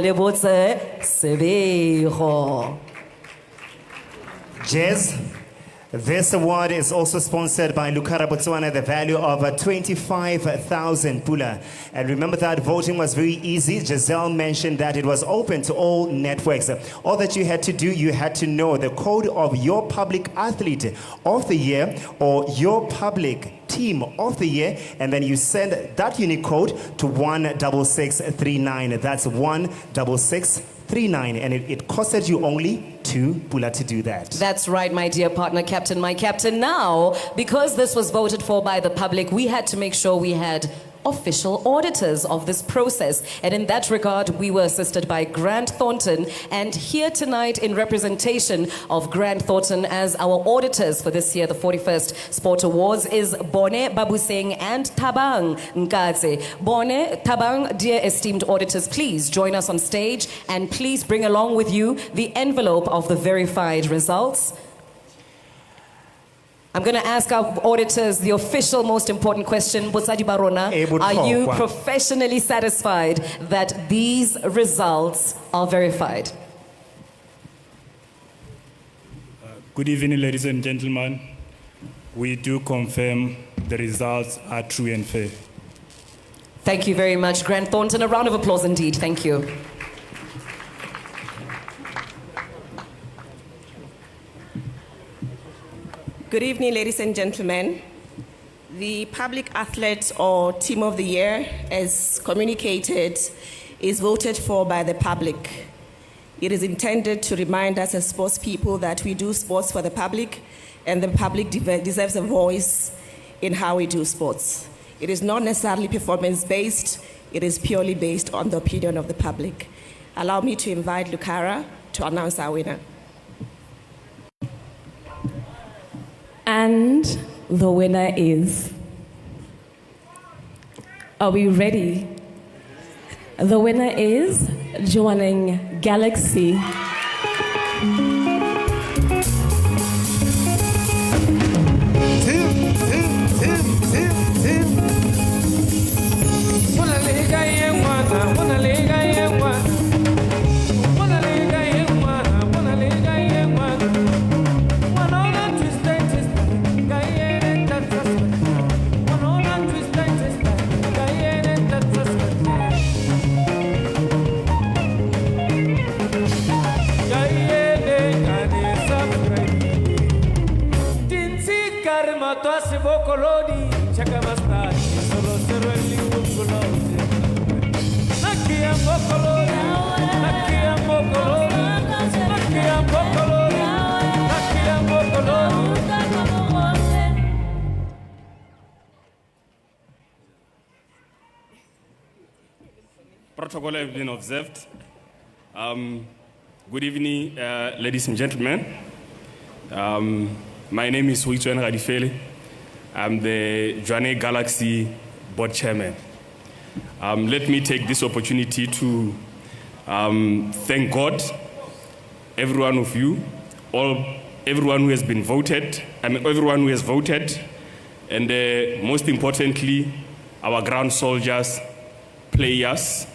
Sebe. Jez, this award is also sponsored by Lukara Botswana, the value of 25,000 pula. And remember that voting was very easy. Giselle mentioned that it was open to all networks. All that you had to do, you had to know the code of your public athlete of the year or your public team of the year, and then you send that unique code to 16639. That's 16639. 39, and it costed you only 2 pula to do that. That's right, my dear partner, Captain, my captain. Now, because this was voted for by the public, we had to make sure we had official auditors of this process. And in that regard, we were assisted by Grant Thornton. And here tonight, in representation of Grant Thornton as our auditors for this year, the 41st Sport Awards, is Bone Babuseng and Tabang Nkatse. Bone, Tabang, dear esteemed auditors, please join us on stage and please bring along with you the envelope of the verified results. I'm going to ask our auditors the official most important question. Botsadi Barona, are you professionally satisfied that these results are verified? Good evening, ladies and gentlemen. We do confirm the results are true and fair. Thank you very much, Grant Thornton. A round of applause indeed. Thank you. Good evening, ladies and gentlemen. The Public Athlete or Team of the Year, as communicated, is voted for by the public. It is intended to remind us as sports people that we do sports for the public, and the public deserves a voice in how we do sports. It is not necessarily performance-based, it is purely based on the opinion of the public. Allow me to invite Lucara to announce our winner. And the winner is, are we ready? The winner is Jwaneng Galaxy. Protocol have been observed. Good evening, ladies and gentlemen. My name is Refilwe. I'm the Jwaneng Galaxy board chairman. Let me take this opportunity to thank God, every one of you, everyone who has been voted, everyone who has voted, and most importantly, our ground soldiers, players,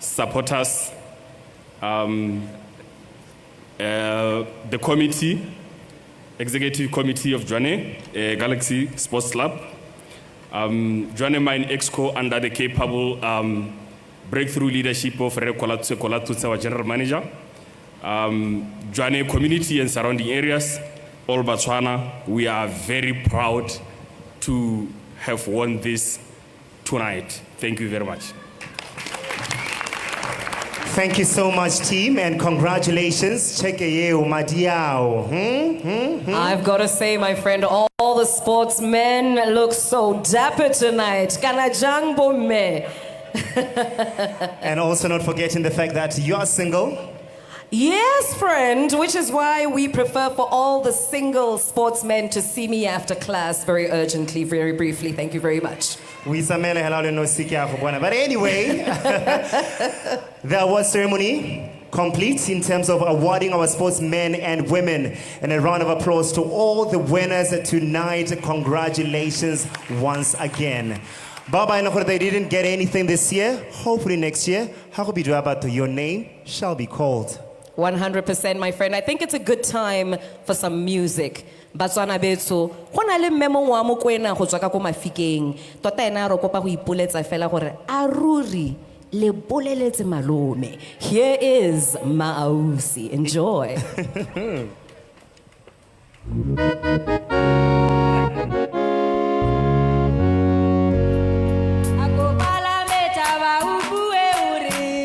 supporters, the committee, executive committee of Jwaneng Galaxy Sports Club, Jwaneng Mine Exco under the capable breakthrough leadership of Thuso, our general manager, Jwaneng community and surrounding areas, all Botswana. We are very proud to have won this tonight. Thank you very much. Thank you so much, team, and congratulations. I've got to say, my friend, all the sportsmen look so dapper tonight. And also not forgetting the fact that you are single. Yes, friend, which is why we prefer for all the single sportsmen to see me after class very urgently, very briefly. Thank you very much. But anyway, the award ceremony complete in terms of awarding our sportsmen and women. And a round of applause to all the winners tonight. Congratulations once again. Baba, I know that they didn't get anything this year. Hopefully next year, your name shall be called. 100%, my friend. I think it's a good time for some music. Botswana betso go na le memo wa mo kwena go tswa ka ko mafikeng tota ena re kopa go ipoletsa fela gore a ruri le boleletse malome. Here is Maausi. Enjoy. Akobala meta ba ubue uri.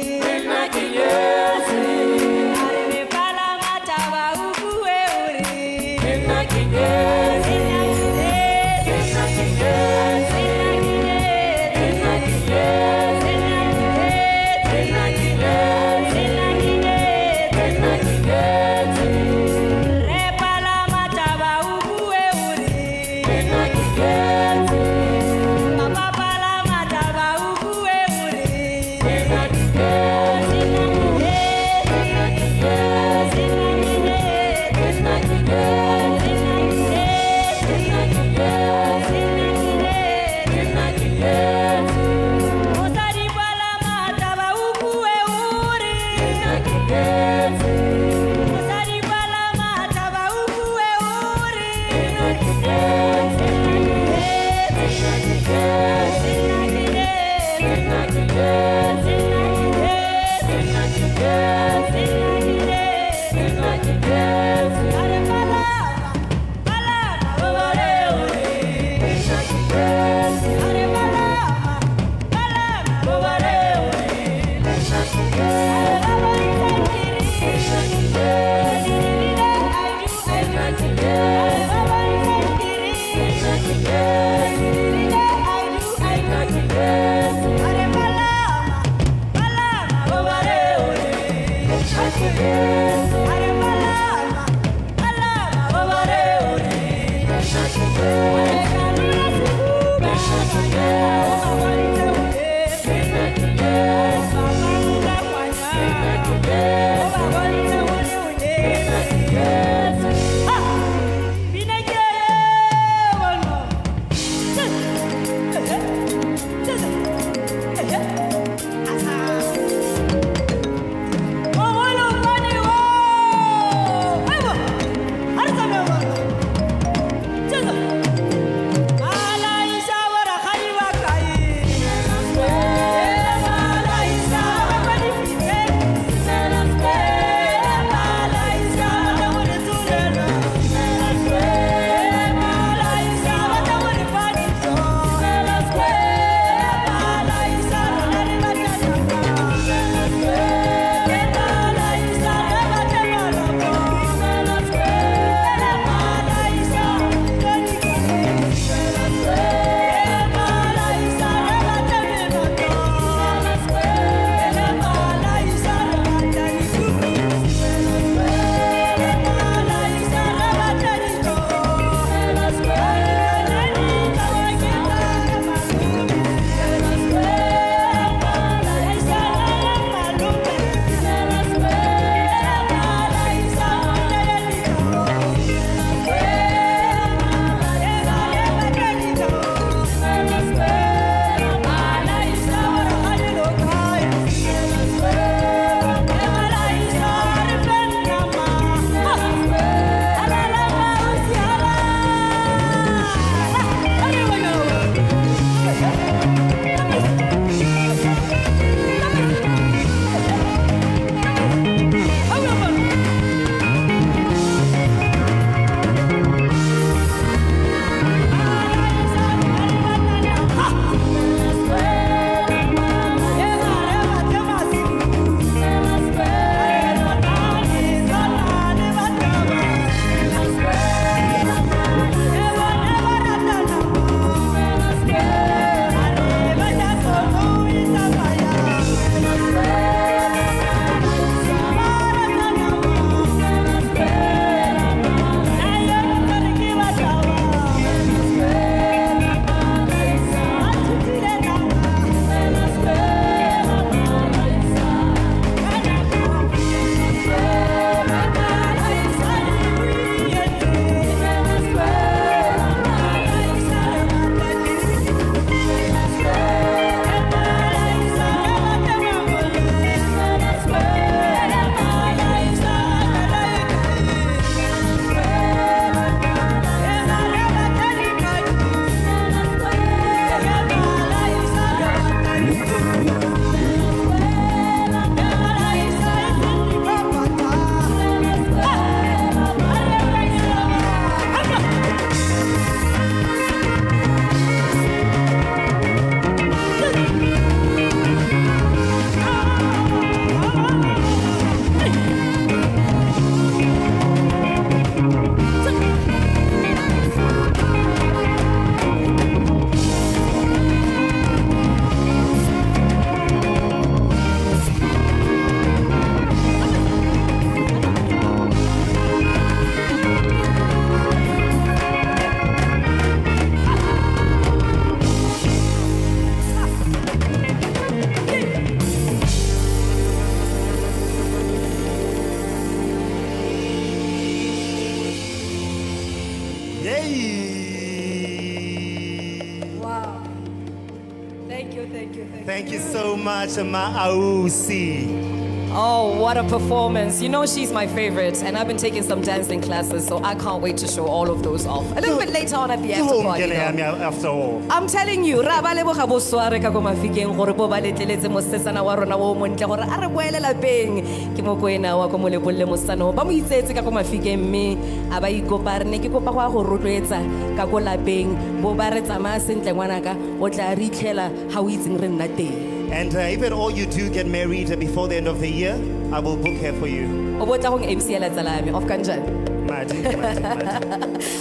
Wow. Thank you, thank you, thank you. Thank you so much, Maausi. Oh, what a performance. You know she's my favorite, and I've been taking some dancing classes, so I can't wait to show all of those off. A little bit later on at the after party. After all. I'm telling you, ra ba leboga bo sware ka go mafikeng gore bo ba letleletse mosesana wa rona wo montle gore a re boele lapeng ke mo kwena wa go mo lebolle mosana ba mo itsetse ka go mafikeng mme a ba ikopa re ne ke kopa go go rotloetsa ka go lapeng bo ba re tsamaya sentle ngwanaka o tla re itlhela ha o itseng re nna teng. And even all you do get married before the end of the year, I will book her for you. O botla go MC la tsala me of kanjani.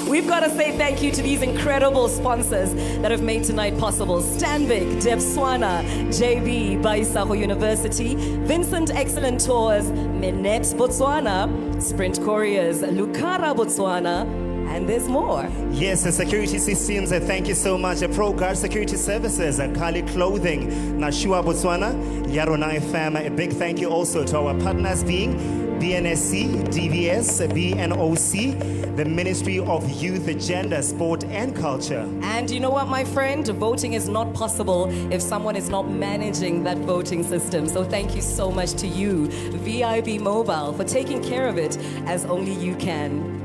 We've got to say thank you to these incredible sponsors that have made tonight possible. Stanbic, Botswana, JB, Ba Isago University, Vincent Excellent Tours, Minette Botswana, Sprint Couriers, Lukara Botswana, and there's more. Yes, the security systems, thank you so much. ProGuard Security Services, Kali Clothing, Nashua Botswana, Yarona FM. A big thank you also to our partners being BNSC, DVS, BNOC, the Ministry of Youth, Gender, Sport and Culture. And you know what, my friend? Voting is not possible if someone is not managing that voting system. So thank you so much to you, VIB Mobile, for taking care of it as only you can.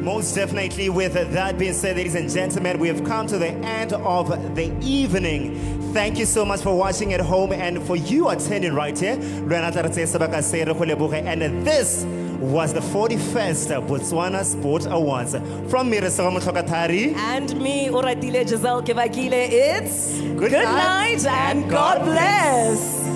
Most definitely. With that being said, ladies and gentlemen, we have come to the end of the evening. Thank you so much for watching at home and for you attending right here. And this was the 41st Botswana Sport Awards. From me, and me, Oratile Giselle Kevagile, it's good night and God bless.